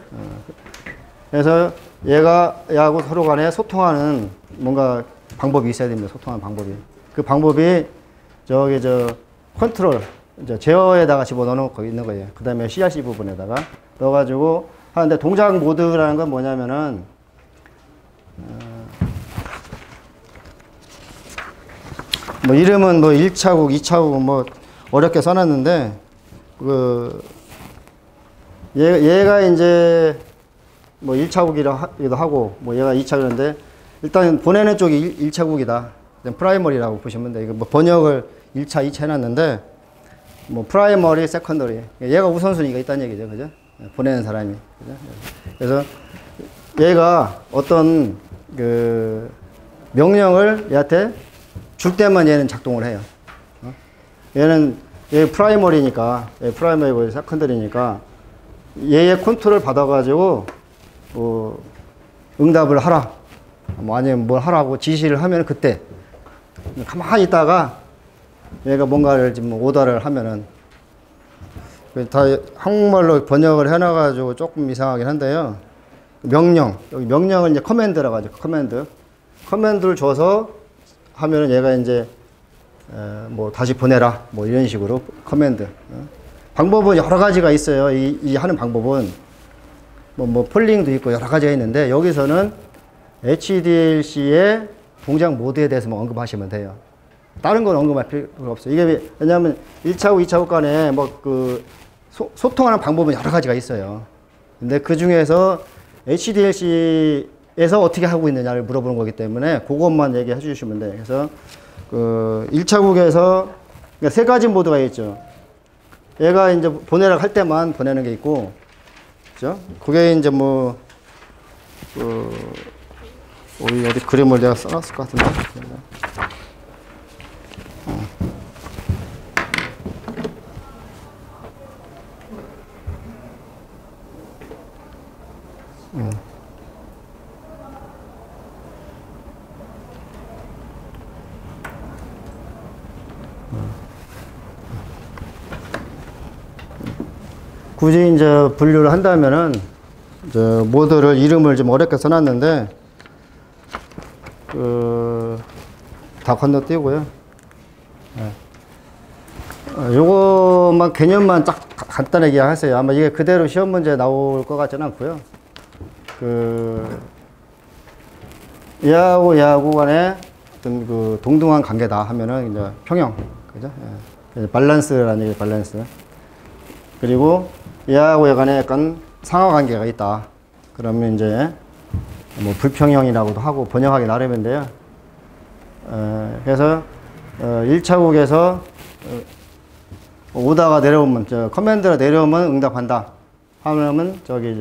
그래서 얘하고 서로 간에 소통하는 뭔가 방법이 있어야 됩니다. 소통하는 방법이. 그 방법이 컨트롤, 제어에다가 집어넣고 있는 거예요. 그 다음에 CRC 부분에다가 넣어가지고 하는데, 동작 모드라는 건 뭐냐면은, 뭐 이름은 뭐 1차국, 2차국 뭐 어렵게 써놨는데, 얘가 이제 뭐 1차국이기도 하고, 뭐 얘가 2차국인데, 일단 보내는 쪽이 1차국이다. 프라이머리라고 보시면 돼. 이거 뭐 번역을 1차, 2차 해놨는데, 뭐 프라이머리, 세컨더리. 얘가 우선순위가 있다는 얘기죠, 그죠? 보내는 사람이. 그죠? 그래서 얘가 어떤 그 명령을 얘한테 줄 때만 얘는 작동을 해요. 얘 프라이머리니까, 프라이머리고 세컨더리니까 얘의 컨트롤 받아가지고 응답을 하라. 뭐 아니면 뭘 하라고 지시를 하면 그때 가만히 있다가 얘가 뭔가를 지금 오더를 하면은, 다 한국말로 번역을 해놔가지고 조금 이상하긴 한데요. 여기 명령을 이제 커맨드라고 하죠. 커맨드를 줘서 하면은 얘가 이제, 뭐 다시 보내라. 뭐 이런 식으로 커맨드. 방법은 여러 가지가 있어요. 이 하는 방법은. 뭐 폴링도 있고 여러 가지가 있는데, 여기서는 HDLC의 동작 모드에 대해서만 언급하시면 돼요. 다른 건 언급할 필요가 없어요. 이게 왜냐하면 1차국, 2차국 간에 뭐 그 소통하는 방법은 여러 가지가 있어요. 근데 그 중에서 HDLC에서 어떻게 하고 있느냐를 물어보는 거기 때문에 그것만 얘기해 주시면 돼요. 그래서 그 1차국에서 그러니까 세 가지 모드가 있죠. 얘가 이제 보내라고 할 때만 보내는 게 있고, 그죠? 그게 이제 뭐, 우리 어디 그림을 내가 써놨을 것 같은데. 굳이 이제 분류를 한다면은 이제 모드를 이름을 좀 어렵게 써놨는데 다 건너뛰고요. 요것만 개념만 딱 간단하게 하세요. 아마 이게 그대로 시험 문제 나올 것 같지는 않고요. 얘하고 간에 어떤 그 동등한 관계다 하면은 이제 평형, 그죠? 예. 밸런스라는 얘기, 밸런스. 그리고 얘하고 얘 간에 약간 상하 관계가 있다. 그러면 이제 뭐 불평형이라고도 하고 번역하기 나름인데요. 그래서 1차국에서 오다가 내려오면 커맨드가 내려오면 응답한다 하면 저기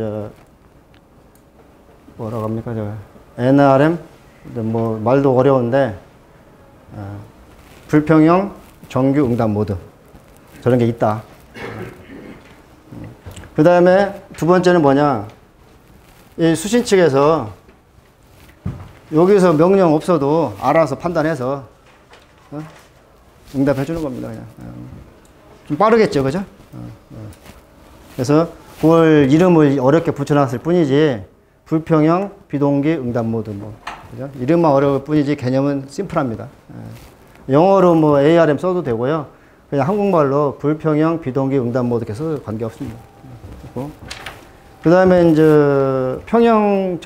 뭐라고 합니까? NRM 뭐 말도 어려운데 불평형 정규 응답 모드 저런 게 있다. 그 다음에 두 번째는 뭐냐, 이 수신 측에서 여기서 명령 없어도 알아서 판단해서 응답해 주는 겁니다. 그냥 좀 빠르겠죠, 그죠? 그래서 그걸 이름을 어렵게 붙여놨을 뿐이지 불평형 비동기 응답 모드 뭐, 그죠? 이름만 어려울 뿐이지 개념은 심플합니다. 영어로 뭐 ARM 써도 되고요. 그냥 한국말로 불평형 비동기 응답 모드 이렇게 써도 관계없습니다. 그 다음에 이제 평형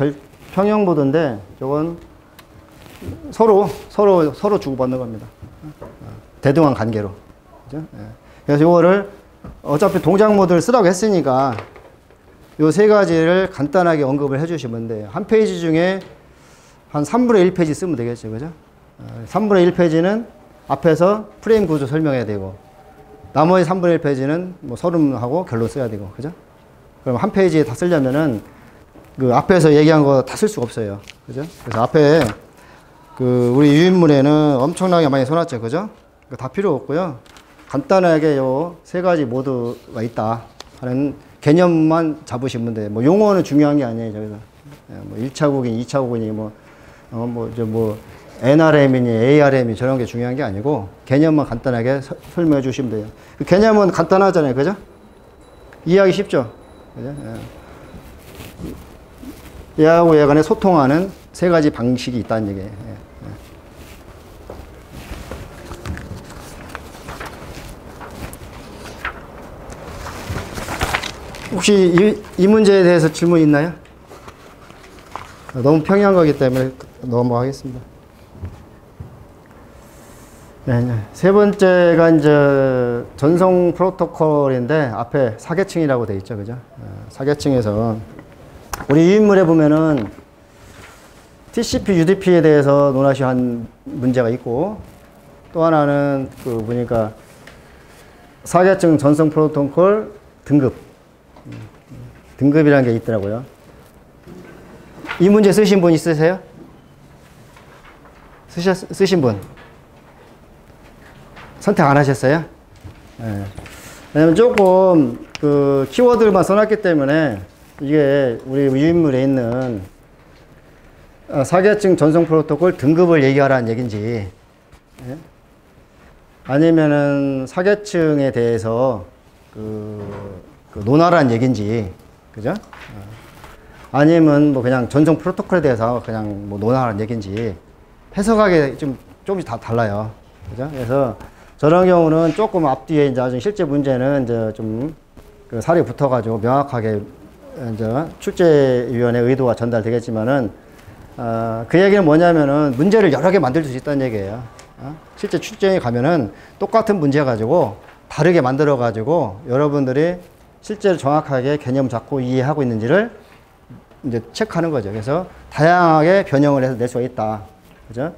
모드인데 저건 서로 주고받는 겁니다. 대등한 관계로. 그죠? 그래서 이거를 어차피 동작 모드를 쓰라고 했으니까 요 세 가지를 간단하게 언급을 해주시면 돼요. 한 페이지 중에 한 3분의 1페이지 쓰면 되겠죠. 그죠? 3분의 1페이지는 앞에서 프레임 구조 설명해야 되고, 나머지 3분의 1페이지는 뭐 서론하고 결론 써야 되고, 그죠? 그럼 한 페이지에 다 쓰려면은 그 앞에서 얘기한 거 다 쓸 수가 없어요. 그죠? 그래서 앞에 그 우리 유인물에는 엄청나게 많이 써놨죠. 그죠? 다 필요 없고요. 간단하게 요 세 가지 모드가 있다 하는 개념만 잡으시면 돼요. 뭐 용어는 중요한 게 아니에요. 저기서. 뭐 1차국이니 2차국이니 뭐 NRM이니 ARM이 저런 게 중요한 게 아니고 개념만 간단하게 설명해 주시면 돼요. 그 개념은 간단하잖아요. 그죠? 이해하기 쉽죠? 그죠? 얘하고 얘 간에 소통하는 세 가지 방식이 있다는 얘기예요. 혹시 이 문제에 대해서 질문 있나요? 너무 평이한 거기 때문에 넘어가겠습니다. 네. 세 번째가 이제 전송 프로토콜인데 앞에 사계층이라고 되어 있죠. 그죠? 사계층에서 우리 유인물에 보면은 TCP, UDP에 대해서 논하시 한 문제가 있고, 또 하나는 그 보니까 사계층 전송 프로토콜 등급이라는 게 있더라고요. 이 문제 쓰신 분 있으세요? 쓰신 분? 선택 안 하셨어요? 네. 왜냐면 조금 그 키워드만 써놨기 때문에 이게 우리 유인물에 있는 사계층 전송 프로토콜 등급을 얘기하라는 얘기인지, 예? 아니면은 사계층에 대해서 그 논하라는 얘기인지, 그죠? 아니면 뭐 그냥 전송 프로토콜에 대해서 그냥 뭐 논하라는 얘기인지 해석하기 조금씩 다 달라요. 그죠? 그래서 저런 경우는 조금 앞뒤에 이제 아주 실제 문제는 이제 좀 그 살이 붙어가지고 명확하게 이제 출제위원회 의도가 전달되겠지만은 그 얘기는 뭐냐면은 문제를 여러 개 만들 수 있다는 얘기예요. 실제 출제에 가면은 똑같은 문제 가지고 다르게 만들어 가지고 여러분들이 실제로 정확하게 개념 잡고 이해하고 있는지를 이제 체크하는 거죠. 그래서 다양하게 변형을 해서 낼 수가 있다. 그죠?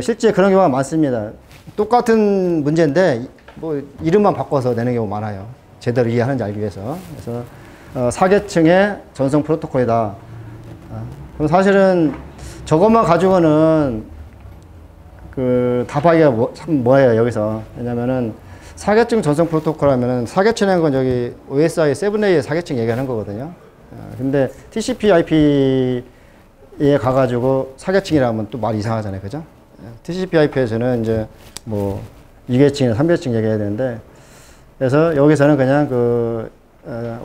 실제 그런 경우가 많습니다. 똑같은 문제인데 뭐 이름만 바꿔서 내는 경우 많아요. 제대로 이해하는지 알기 위해서. 그래서 사계층의 전송 프로토콜이다. 그럼 사실은 저것만 가지고는 답하기가 참 뭐예요, 여기서. 왜냐면은 사계층 전송 프로토콜 하면은 사계층이라는 건 저기 OSI 7A의 사계층 얘기하는 거거든요. 근데 TCP/IP에 가가지고 사계층이라 하면 또 말 이상하잖아요, 그죠? TCP/IP에서는 이제 뭐 2계층이나 3계층 얘기해야 되는데, 그래서 여기서는 그냥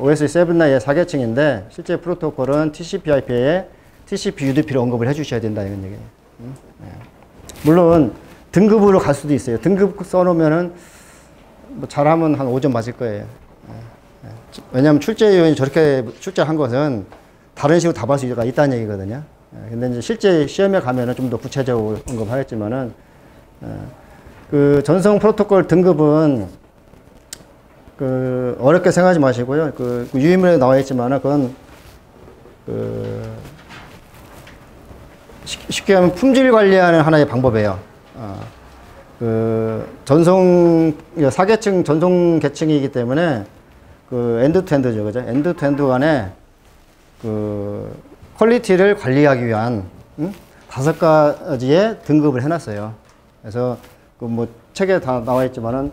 OSI 7A의 사계층인데 실제 프로토콜은 TCP/IP에 TCP/UDP를 언급을 해주셔야 된다 이런 얘기예요. 물론 등급으로 갈 수도 있어요. 등급 써놓으면은 뭐 잘하면 한 5점 맞을 거예요. 왜냐하면 출제위원이 저렇게 출제한 것은 다른 식으로 답할 수가 있다는 얘기거든요. 근데 이제 실제 시험에 가면은 좀 더 구체적으로 언급하겠지만은, 그 전송 프로토콜 등급은 어렵게 생각하지 마시고요. 유인물에 나와 있지만은 그건 쉽게 하면 품질 관리하는 하나의 방법이에요. 사계층 전송 계층이기 때문에 엔드 투 엔드죠, 그죠? 엔드 투 엔드 간에 퀄리티를 관리하기 위한 5가지의 등급을 해놨어요. 그래서 뭐 책에 다 나와 있지만은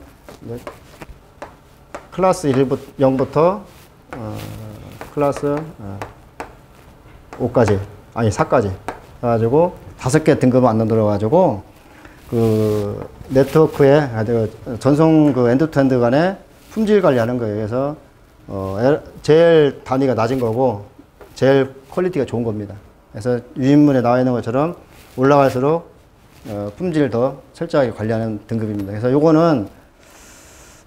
클래스 0부터 클래스 5까지 아니 4까지 해가지고 5개 등급을 만들어가지고 네트워크에 전송 엔드 투 엔드 간에 품질 관리하는 거예요. 그래서 제일 단위가 낮은 거고 제일 퀄리티가 좋은 겁니다. 그래서 유인물에 나와 있는 것처럼 올라갈수록 품질을 더 철저하게 관리하는 등급입니다. 그래서 요거는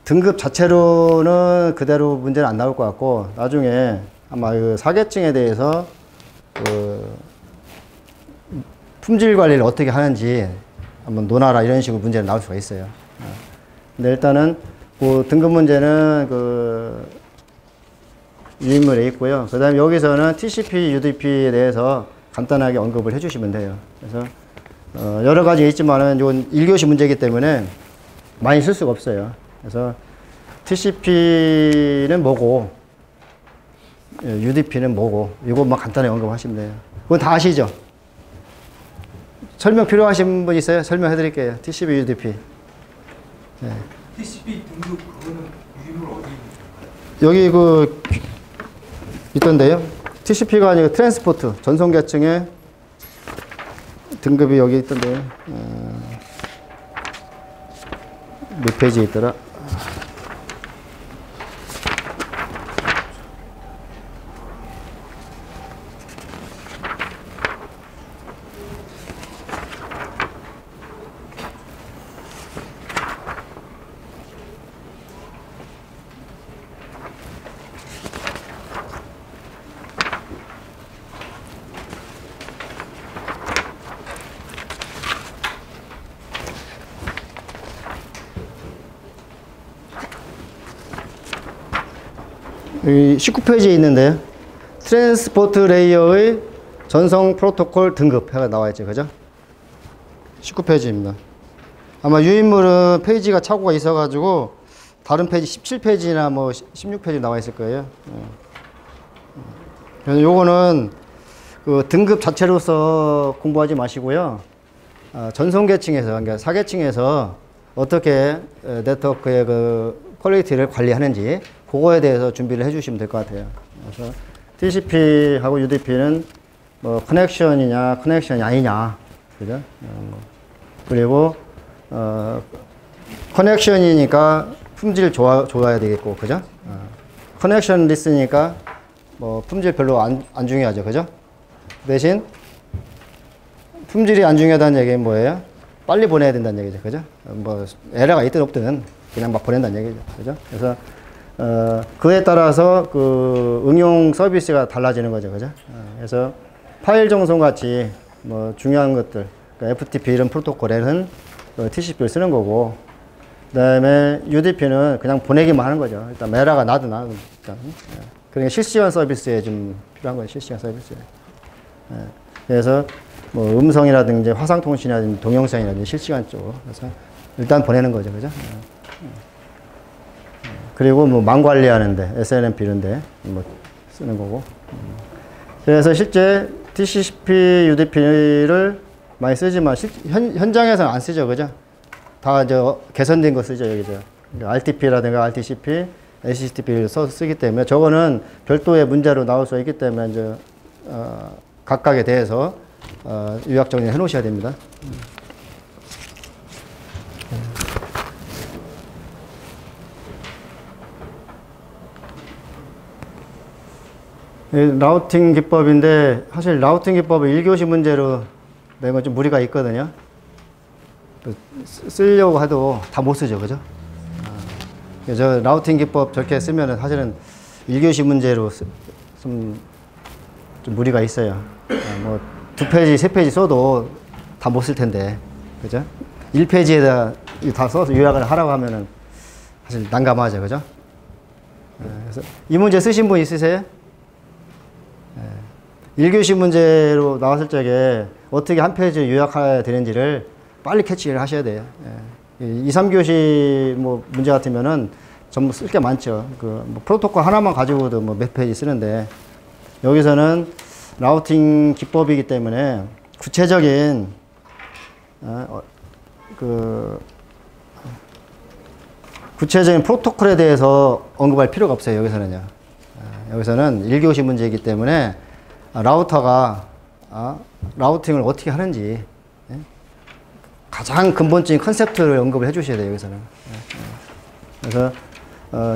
등급 자체로는 그대로 문제는 안 나올 것 같고 나중에 아마 사계층에 대해서 품질 관리를 어떻게 하는지 한번 논하라 이런 식으로 문제가 나올 수가 있어요. 근데 일단은 등급 문제는 유인물에 있고요. 그 다음에 여기서는 TCP, UDP에 대해서 간단하게 언급을 해주시면 돼요. 그래서 여러 가지 있지만은 이건 1교시 문제이기 때문에 많이 쓸 수가 없어요. 그래서 TCP는 뭐고 UDP는 뭐고 이것만 간단하게 언급하시면 돼요. 그건 다 아시죠? 설명 필요하신 분 있어요? 설명해 드릴게요. TCP, UDP. 네. TCP 등급 그거는 유인물 어디 여기 있던데요. TCP가 아니고 트랜스포트 전송 계층의 등급이 여기 있던데요. 몇 페이지에 있더라? 여기 19페이지에 있는데요. 트랜스포트 레이어의 전송 프로토콜 등급가 나와 있죠. 그죠? 19페이지입니다. 아마 유인물은 페이지가 착오가 있어가지고 다른 페이지 17페이지나 뭐 16페이지 나와 있을 거예요. 그래서 요거는 등급 자체로서 공부하지 마시고요. 전송 계층에서, 그러니까 사계층에서 어떻게 네트워크의 퀄리티를 관리하는지 그거에 대해서 준비를 해주시면 될 것 같아요. 그래서 TCP하고 UDP는 뭐 커넥션이냐, 커넥션이 아니냐, 그죠? 그리고 커넥션이니까 품질 좋아야 되겠고, 그죠? 커넥션 리스니까 뭐 품질 별로 안 중요하죠, 그죠? 대신 품질이 안 중요하다는 얘기는 뭐예요? 빨리 보내야 된다는 얘기죠, 그죠? 뭐 에러가 있든 없든 그냥 막 보낸다는 얘기죠, 그죠? 그래서 그에 따라서 응용 서비스가 달라지는 거죠, 그죠? 그래서 파일 정송 같이 뭐 중요한 것들, 그러니까 FTP 이런 프로토콜에는 TCP를 쓰는 거고, 그 다음에 UDP는 그냥 보내기만 하는 거죠. 일단 메라가 나도. 일단. 그러니까 실시간 서비스에 좀 필요한 거예요. 실시간 서비스에. 그래서 뭐 음성이라든지 화상통신이라든지 동영상이라든지 실시간 쪽으로. 그래서 일단 보내는 거죠. 그죠? 그리고 뭐 망 관리하는데, SNMP 이런데 뭐 쓰는 거고. 그래서 실제 TCP, UDP를 많이 쓰지만 현장에서는 안 쓰죠. 그죠? 다 개선된 거 쓰죠. 여기죠. RTP라든가 RTCP, HTTP를 쓰기 때문에 저거는 별도의 문제로 나올 수 있기 때문에 이제 각각에 대해서 요약 정리해 놓으셔야 됩니다. 라우팅 기법인데 사실 라우팅 기법을 1교시 문제로 낸 건 좀 무리가 있거든요. 쓰려고 해도 다 못 쓰죠. 그죠? 저 라우팅 기법 저렇게 쓰면은 사실은 1교시 문제로 좀 무리가 있어요. 뭐 2페이지, 3페이지 써도 다 못 쓸 텐데. 그죠? 1페이지에다 다 써서 요약을 하라고 하면은 사실 난감하죠. 그죠? 그래서 이 문제 쓰신 분 있으세요? 1교시 문제로 나왔을 적에 어떻게 한 페이지 요약해야 되는지를 빨리 캐치를 하셔야 돼요. 2, 3교시 뭐 문제 같으면은 전부 쓸 게 많죠. 뭐 프로토콜 하나만 가지고도 뭐 몇 페이지 쓰는데 여기서는 라우팅 기법이기 때문에 구체적인 구체적인 프로토콜에 대해서 언급할 필요가 없어요. 여기서는요. 여기서는 1교시 문제이기 때문에 라우터가 라우팅을 어떻게 하는지 가장 근본적인 컨셉트를 언급을 해 주셔야 돼요. 여기서는. 그래서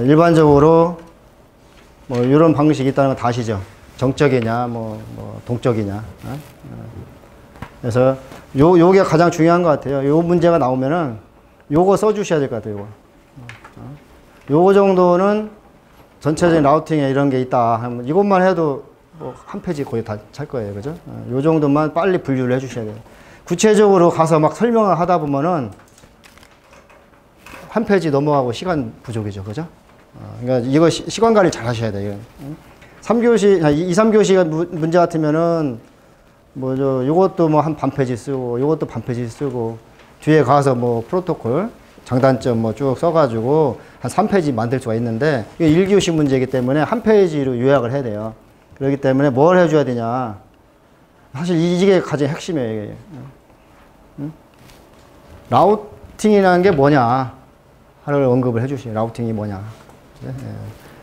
일반적으로 뭐 이런 방식이 있다는 거 다 아시죠? 정적이냐 뭐 동적이냐. 그래서 요게 가장 중요한 것 같아요. 요 문제가 나오면은 요거 써 주셔야 될 것 같아요. 요거. 요거 정도는 전체적인 라우팅에 이런 게 있다 하면 이것만 해도 뭐 한 페이지 거의 다 찰 거예요. 그죠? 요 정도만 빨리 분류를 해 주셔야 돼요. 구체적으로 가서 막 설명을 하다 보면은 한 페이지 넘어가고 시간 부족이죠. 그죠? 그러니까 이거 시간 관리 잘 하셔야 돼요. 3교시, 2, 3교시가 문제 같으면은 요것도 뭐 한 반 페이지 쓰고 요것도 반 페이지 쓰고 뒤에 가서 뭐 프로토콜 장단점 뭐 쭉 써가지고 한 3페이지 만들 수가 있는데 이게 1교시 문제이기 때문에 한 페이지로 요약을 해야 돼요. 그렇기 때문에 뭘 해줘야 되냐. 사실 이게 가장 핵심이에요. 이게. 라우팅이라는 게 뭐냐 하를 언급을 해주시요. 라우팅이 뭐냐.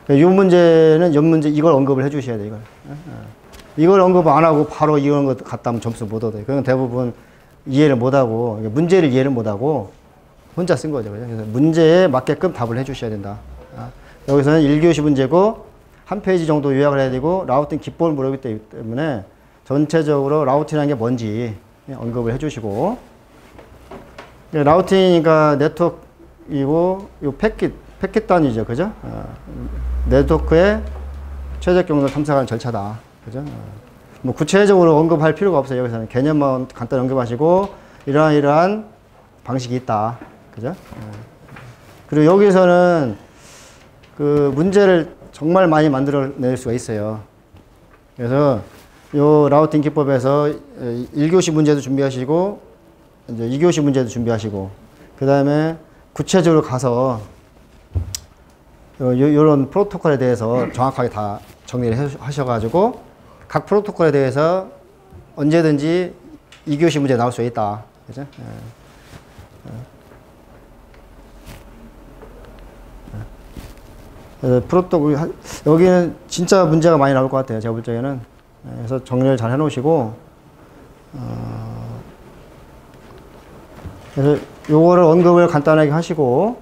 이 문제는 문제 이걸 언급을 해주셔야 돼요. 이걸 언급 안 하고 바로 이런 거 갖다 하면 점수 못 얻어요. 그건 대부분 이해를 못 하고 문제를 이해를 못 하고 혼자 쓴 거죠. 그래서 문제에 맞게끔 답을 해주셔야 된다. 여기서는 1교시 문제고 한 페이지 정도 요약을 해야 되고 라우팅 기법을 물어보기 때문에 전체적으로 라우팅이라는 게 뭔지 언급을 해주시고 라우팅이니까 네트워크이고 요 패킷 단위죠. 그죠? 네트워크의 최적 경로 탐색하는 절차다. 그죠? 뭐 구체적으로 언급할 필요가 없어요. 여기서는 개념만 간단히 언급하시고 이러한 방식이 있다. 그죠? 그리고 여기서는 그 문제를 정말 많이 만들어낼 수가 있어요. 그래서 요 라우팅 기법에서 1교시 문제도 준비하시고 이제 2교시 문제도 준비하시고 그 다음에 구체적으로 가서 요런 프로토콜에 대해서 정확하게 다 정리를 하셔가지고 각 프로토콜에 대해서 언제든지 2교시 문제 나올 수 있다. 그죠? 프로토콜 여기는 진짜 문제가 많이 나올 것 같아요. 제가 볼 적에는. 그래서 정리를 잘 해놓으시고 그래서 요거를 언급을 간단하게 하시고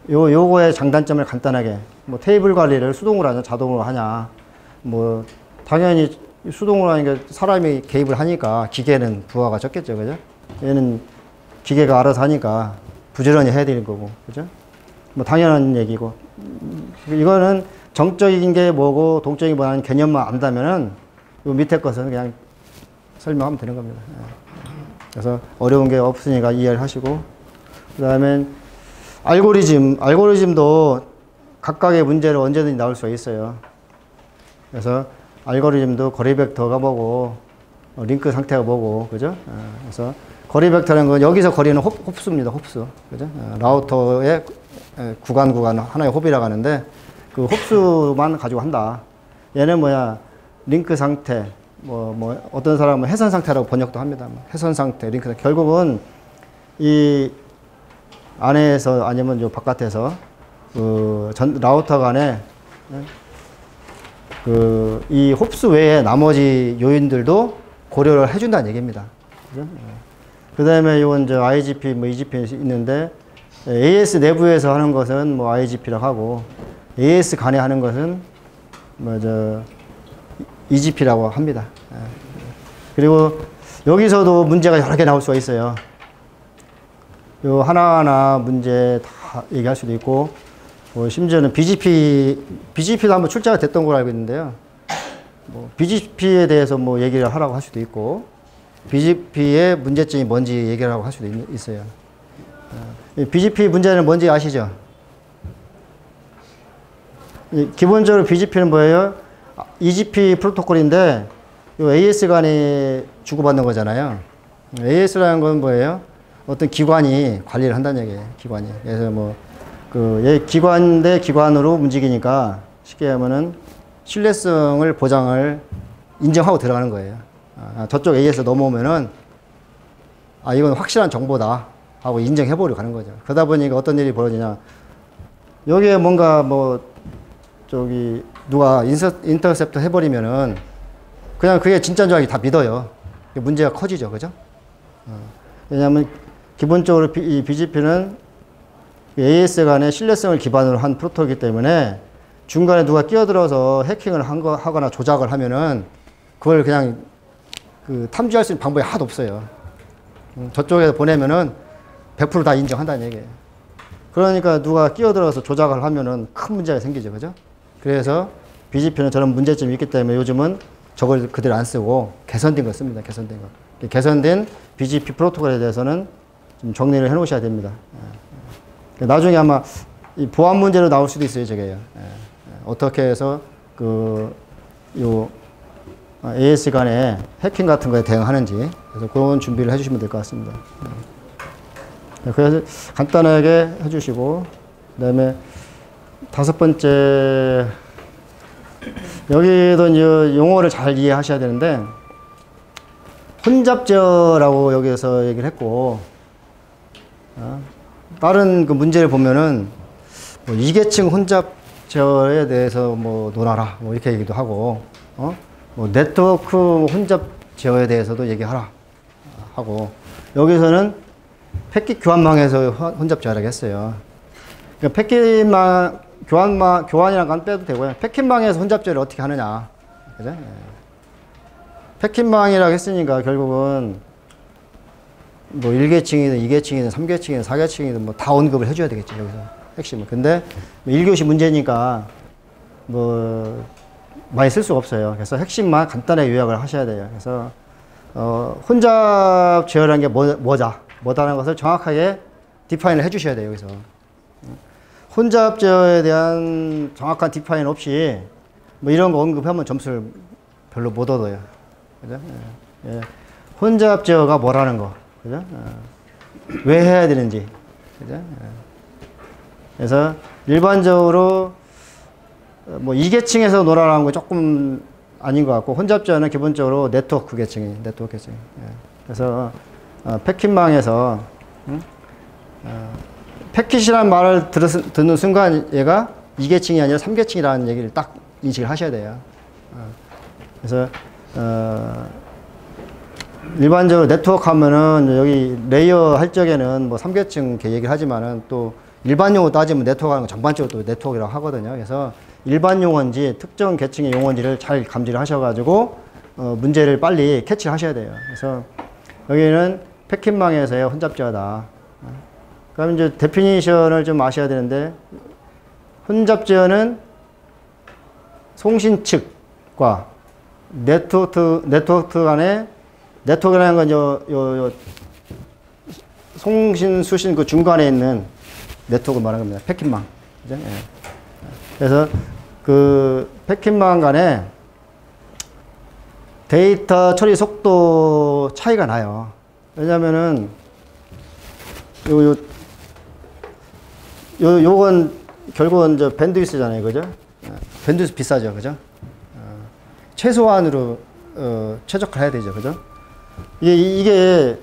요거의 장단점을 간단하게 뭐 테이블 관리를 수동으로 하냐 자동으로 하냐 뭐 당연히 수동으로 하는 게 사람이 개입을 하니까 기계는 부하가 적겠죠. 그죠? 얘는 기계가 알아서 하니까 부지런히 해야 되는 거고. 그죠? 뭐 당연한 얘기고 이거는 정적인 게 뭐고 동적인 게 뭐냐는 개념만 안다면은 요 밑에 것은 그냥 설명하면 되는 겁니다. 그래서 어려운 게 없으니까 이해를 하시고, 그 다음에 알고리즘도 각각의 문제를 언제든지 나올 수가 있어요. 그래서 알고리즘도 거리 벡터가 뭐고, 링크 상태가 뭐고, 그죠? 그래서 거리 벡터라는 건 여기서 거리는 홉수입니다. 홉수. 그죠? 라우터의 구간 하나의 홉이라고 하는데 그 홉수만 가지고 한다. 얘는 뭐야? 링크 상태, 어떤 사람은 해선 상태라고 번역도 합니다. 해선 상태, 링크 상태. 결국은 이 안에서 아니면 요 바깥에서 그 라우터 간에 이 홉수 외에 나머지 요인들도 고려를 해준다는 얘기입니다. 그 다음에 요건 IGP, EGP 있는데 AS 내부에서 하는 것은 IGP라고 하고 AS 간에 하는 것은 EGP라고 합니다. 그리고 여기서도 문제가 여러 개 나올 수가 있어요. 요 하나하나 문제 다 얘기할 수도 있고, 심지어는 BGP도 한번 출제가 됐던 걸로 알고 있는데요. BGP에 대해서 얘기를 하라고 할 수도 있고, BGP의 문제점이 뭔지 얘기를 하고 할 수도 있어요. BGP 문제는 뭔지 아시죠? 기본적으로 BGP는 뭐예요? EGP 프로토콜인데, 요 AS 간에 주고받는 거잖아요. AS라는 건 뭐예요? 어떤 기관이 관리를 한다는 얘기예요. 기관이. 그래서 얘 기관 대 기관으로 움직이니까 쉽게 하면은 신뢰성을 보장을 인정하고 들어가는 거예요. 저쪽 AS 넘어오면은 이건 확실한 정보다 하고 인정해버리고 가는 거죠. 그러다 보니까 어떤 일이 벌어지냐. 여기에 뭔가 누가 인터셉트 해버리면은 그냥 그게 진짜인 줄 알고 다 믿어요. 문제가 커지죠. 그죠? 왜냐하면 기본적으로 이 BGP는 AS 간의 신뢰성을 기반으로 한 프로토콜이기 때문에 중간에 누가 끼어들어서 해킹을 하거나 조작을 하면은 그걸 그냥 탐지할 수 있는 방법이 하나도 없어요. 저쪽에서 보내면은 100% 다 인정한다는 얘기예요. 그러니까 누가 끼어들어서 조작을 하면은 큰 문제가 생기죠. 그죠? 그래서 BGP는 저런 문제점이 있기 때문에 요즘은 저걸 그대로 안 쓰고 개선된 거 씁니다. 개선된 거. 개선된 BGP 프로토콜에 대해서는 좀 정리를 해 놓으셔야 됩니다. 나중에 아마 이 보안 문제로 나올 수도 있어요. 저게요. 어떻게 해서 AS 간에 해킹 같은 거에 대응하는지, 그래서 그런 준비를 해주시면 될 것 같습니다. 그래서 간단하게 해주시고, 그 다음에 5번째, 여기도 이제 용어를 잘 이해하셔야 되는데, 혼잡제어라고 여기서 얘기를 했고, 다른 그 문제를 보면은, 이계층 혼잡제어에 대해서 논하라, 이렇게 얘기도 하고, 네트워크 혼잡제어에 대해서도 얘기하라 하고, 여기서는 패킷 교환망에서 혼잡제어라고 했어요. 그러니까 패킷망, 교환이랑 안 빼도 되고요. 패킷망에서 혼잡제어를 어떻게 하느냐. 그죠? 패킷망이라고 했으니까 결국은 1계층이든 2계층이든 3계층이든 4계층이든 다 언급을 해줘야 되겠죠. 여기서 핵심은. 근데 1교시 문제니까 많이 쓸 수가 없어요. 그래서 핵심만 간단하게 요약을 하셔야 돼요. 그래서 혼잡 제어라는 게 뭐다라는 것을 정확하게 디파인을 해주셔야 돼요. 여기서 혼잡 제어에 대한 정확한 디파인 없이 이런 거 언급하면 점수를 별로 못 얻어요. 그죠? 예. 혼잡 제어가 뭐라는 거, 그죠? 왜 해야 되는지, 그죠? 예. 그래서 일반적으로 2계층에서 놀아라는 거 조금 아닌 것 같고, 혼잡제어는 기본적으로 네트워크 계층이. 예. 그래서 패킷망에서 패킷이라는 말을 듣는 순간 얘가 2계층이 아니라 3계층이라는 얘기를 딱 인식을 하셔야 돼요. 그래서 일반적으로 네트워크 하면은 여기 레이어 할 적에는 3계층 이렇게 얘기를 하지만은 또 일반 용어 따지면 네트워크 하는 거 전반적으로 또 네트워크라고 하거든요. 그래서 일반 용어인지 특정 계층의 용어인지를 잘 감지를 하셔가지고 문제를 빨리 캐치를 하셔야 돼요. 그래서 여기는 패킷망에서의 혼잡제어다. 그럼 이제 데피니션을 좀 아셔야 되는데, 혼잡제어는 송신 측과 네트워크 간의 네트워크라는 건 요 송신, 수신 그 중간에 있는 네트워크 말하는 겁니다. 패킷망. 그죠? 예. 그래서 그 패킷망 간에 데이터 처리 속도 차이가 나요. 왜냐면은 요건 결국은 저 밴드위스잖아요. 그죠? 밴드위스 비싸죠. 그죠? 최소한으로 최적화해야 되죠. 그죠? 이게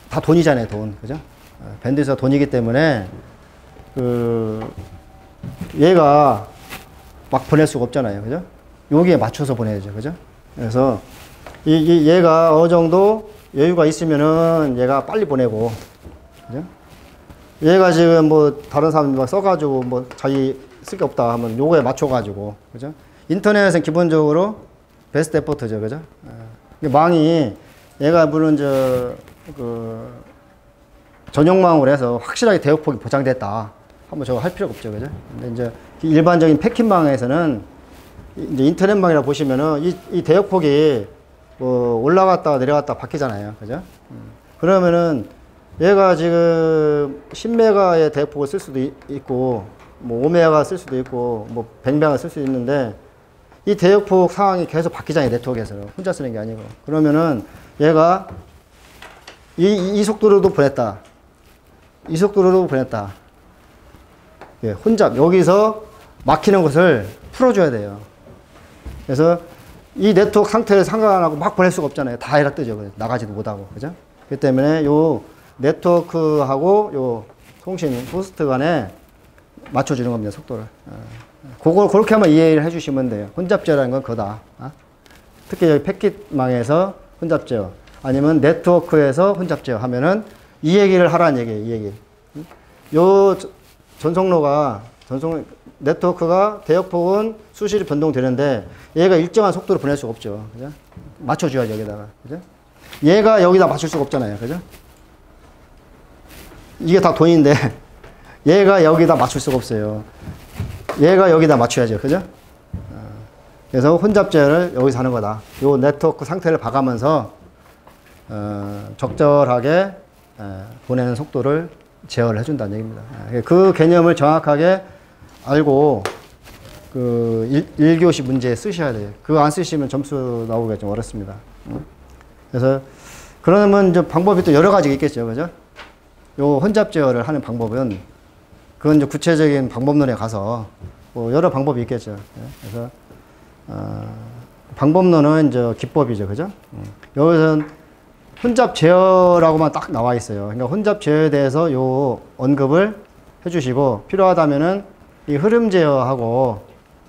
다 돈이잖아요. 돈. 그죠? 밴드위스가 돈이기 때문에 얘가 막 보낼 수가 없잖아요. 그죠? 여기에 맞춰서 보내야죠. 그죠? 그래서 얘가 어느 정도 여유가 있으면은 얘가 빨리 보내고, 그죠? 얘가 지금 뭐 다른 사람이 막 써가지고 뭐 자기 쓸 게 없다 하면 요거에 맞춰가지고, 그죠? 인터넷은 기본적으로 베스트 에포트죠. 그죠? 망이 얘가 물론 전용망으로 해서 확실하게 대역폭이 보장됐다 한번 저거 할 필요가 없죠. 그죠? 근데 이제 일반적인 패킷망에서는 이제 인터넷망이라고 보시면은 이 대역폭이 뭐 올라갔다 내려갔다 바뀌잖아요. 그죠? 그러면은 얘가 지금 10메가의 대역폭을 쓸 수도 있고 뭐 5메가 쓸 수도 있고 뭐 100메가 쓸 수 있는데 이 대역폭 상황이 계속 바뀌잖아요. 네트워크에서 혼자 쓰는 게 아니고. 그러면은 얘가 이 속도로도 보냈다. 이 속도로도 보냈다. 예, 혼잡 여기서 막히는 것을 풀어줘야 돼요. 그래서 이 네트워크 상태를 상관하고 막 보낼 수가 없잖아요. 다 에러 뜨죠. 나가지도 못하고. 그죠? 그렇기 때문에 요 네트워크하고 요 통신 호스트 간에 맞춰주는 겁니다. 속도를. 그걸 그렇게 한번 이해를 해주시면 돼요. 혼잡제어라는 건 그거다. 특히 여기 패킷망에서 혼잡제어 아니면 네트워크에서 혼잡제어 하면은 이 얘기를 하라는 얘기예요. 이 얘기. 요 네트워크가 대역폭은 수시로 변동되는데 얘가 일정한 속도로 보낼 수가 없죠. 그죠? 맞춰줘야죠. 여기다가. 그죠? 얘가 여기다 맞출 수가 없잖아요. 그죠? 이게 다 돈인데 얘가 여기다 맞출 수가 없어요. 얘가 여기다 맞춰야죠. 그죠? 그래서 혼잡제어를 여기서 하는 거다. 요 네트워크 상태를 봐가면서 적절하게 보내는 속도를 제어를 해준다는 얘기입니다. 그 개념을 정확하게 알고 그 1교시 문제에 쓰셔야 돼요. 그거 안 쓰시면 점수 나오기가 좀 어렵습니다. 그래서 그러면 이제 방법이 또 여러 가지가 있겠죠. 그죠? 요 혼잡 제어를 하는 방법은 그건 이제 구체적인 방법론에 가서 뭐 여러 방법이 있겠죠. 그래서 방법론은 이제 기법이죠. 그죠? 여기서는 혼잡 제어라고만 딱 나와 있어요. 그러니까 혼잡 제어에 대해서 요 언급을 해주시고 필요하다면은 이 흐름 제어하고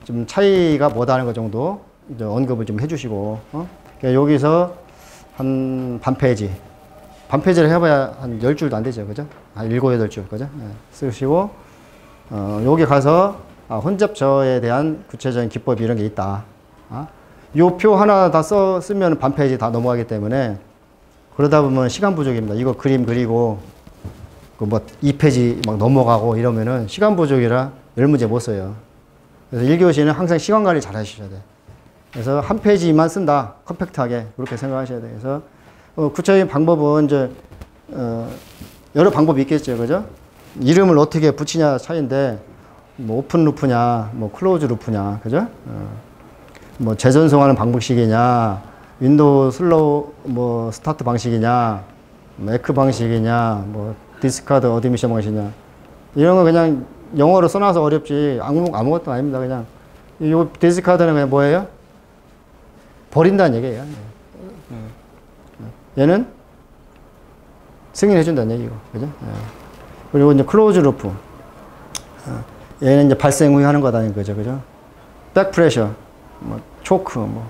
좀 차이가 뭐다는 것 정도 이제 언급을 좀 해주시고, 그러니까 여기서 한 반 페이지를 해봐야 한 10줄도 안 되죠. 그죠? 한 7, 8줄. 그죠? 쓰시고, 여기 가서 혼잡 제어에 대한 구체적인 기법이 이런 게 있다. 요 표 하나 다 쓰면 반 페이지 다 넘어가기 때문에 그러다 보면 시간 부족입니다. 이거 그림 그리고 그 뭐 2페이지 막 넘어가고 이러면은 시간 부족이라 열 문제 못 써요. 그래서 1교시는 항상 시간 관리 잘 하셔야 돼요. 그래서 한 페이지만 쓴다. 컴팩트하게 그렇게 생각하셔야 돼요. 그래서 구체적인 방법은 이제 여러 방법이 있겠죠. 그죠? 이름을 어떻게 붙이냐 차이인데 뭐 오픈 루프냐 뭐 클로즈 루프냐. 그죠? 뭐 재전송하는 방식이냐 윈도우 슬로우 뭐 스타트 방식이냐 매크 방식이냐 뭐 디스카드 어드미션 방식이냐 이런 거 그냥 영어로 써놔서 어렵지 아무것도 아닙니다. 그냥 이 디스카드는 그냥 뭐예요? 버린다는 얘기예요. 얘는 승인해 준다는 얘기고. 그죠? 그리고 이제 클로즈 루프 얘는 이제 발생 후에 하는 거다는 거죠. 그죠? 백 프레셔 뭐 초크 뭐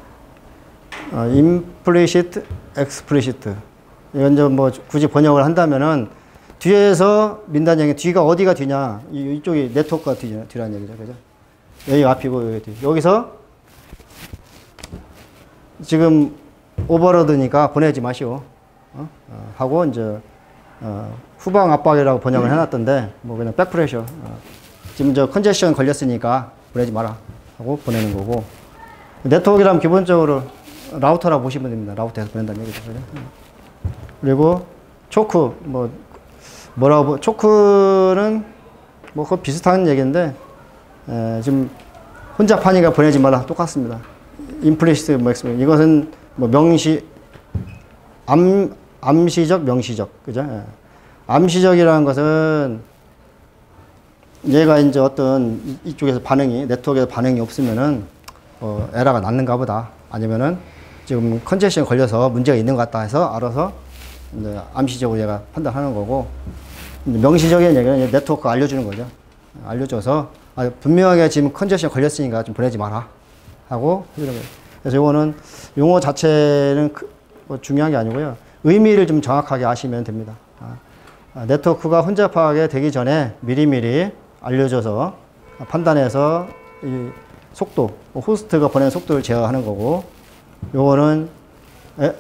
implicit, explicit. 이건 이제 뭐 굳이 번역을 한다면은 뒤에서 민단형이 뒤가 어디가 뒤냐? 이쪽이 네트워크가 뒤라는 얘기죠. 그죠? 여기 앞이고 여기 뒤. 여기서 지금 오버로드니까 보내지 마시오. 하고 이제 후방 압박이라고 번역을 해놨던데 뭐 그냥 백프레셔. 지금 저 컨제션 걸렸으니까 보내지 마라 하고 보내는 거고. 네트워크라면 기본적으로 라우터라고 보시면 됩니다. 라우터에서 보낸다는 얘기죠. 그죠? 그리고 초크, 초크는 그거 비슷한 얘기인데, 지금 혼잡하니까 보내지 말라. 똑같습니다. 임플리시트 이것은 암시적, 명시적. 그죠? 암시적이라는 것은 얘가 이제 어떤 이쪽에서 네트워크에서 반응이 없으면은, 에러가 났는가 보다. 아니면은 지금 컨제션에 걸려서 문제가 있는 것 같다 해서 알아서 이제 암시적으로 얘가 판단하는 거고, 명시적인 얘기는 이제 네트워크가 알려주는 거죠. 알려줘서, 분명하게 지금 컨제션에 걸렸으니까 좀 보내지 마라. 하고 해주는 거예요. 그래서 요거는 용어 자체는 중요한 게 아니고요. 의미를 좀 정확하게 아시면 됩니다. 네트워크가 혼잡하게 되기 전에 미리미리 알려줘서 판단해서 이 속도, 호스트가 보내는 속도를 제어하는 거고, 요거는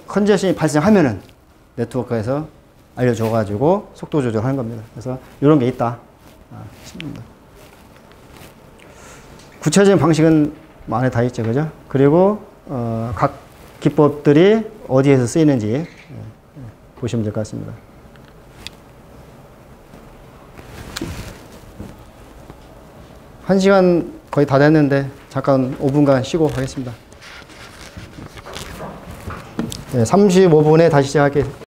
컨제션이 발생하면은 네트워크에서 알려줘가지고 속도 조절하는 겁니다. 그래서 이런 게 있다. 구체적인 방식은 안에 다 있죠, 그죠? 그리고 각 기법들이 어디에서 쓰이는지 보시면 될 것 같습니다. 한 시간 거의 다 됐는데 잠깐 5분간 쉬고 하겠습니다. 35분에 다시 시작할게요.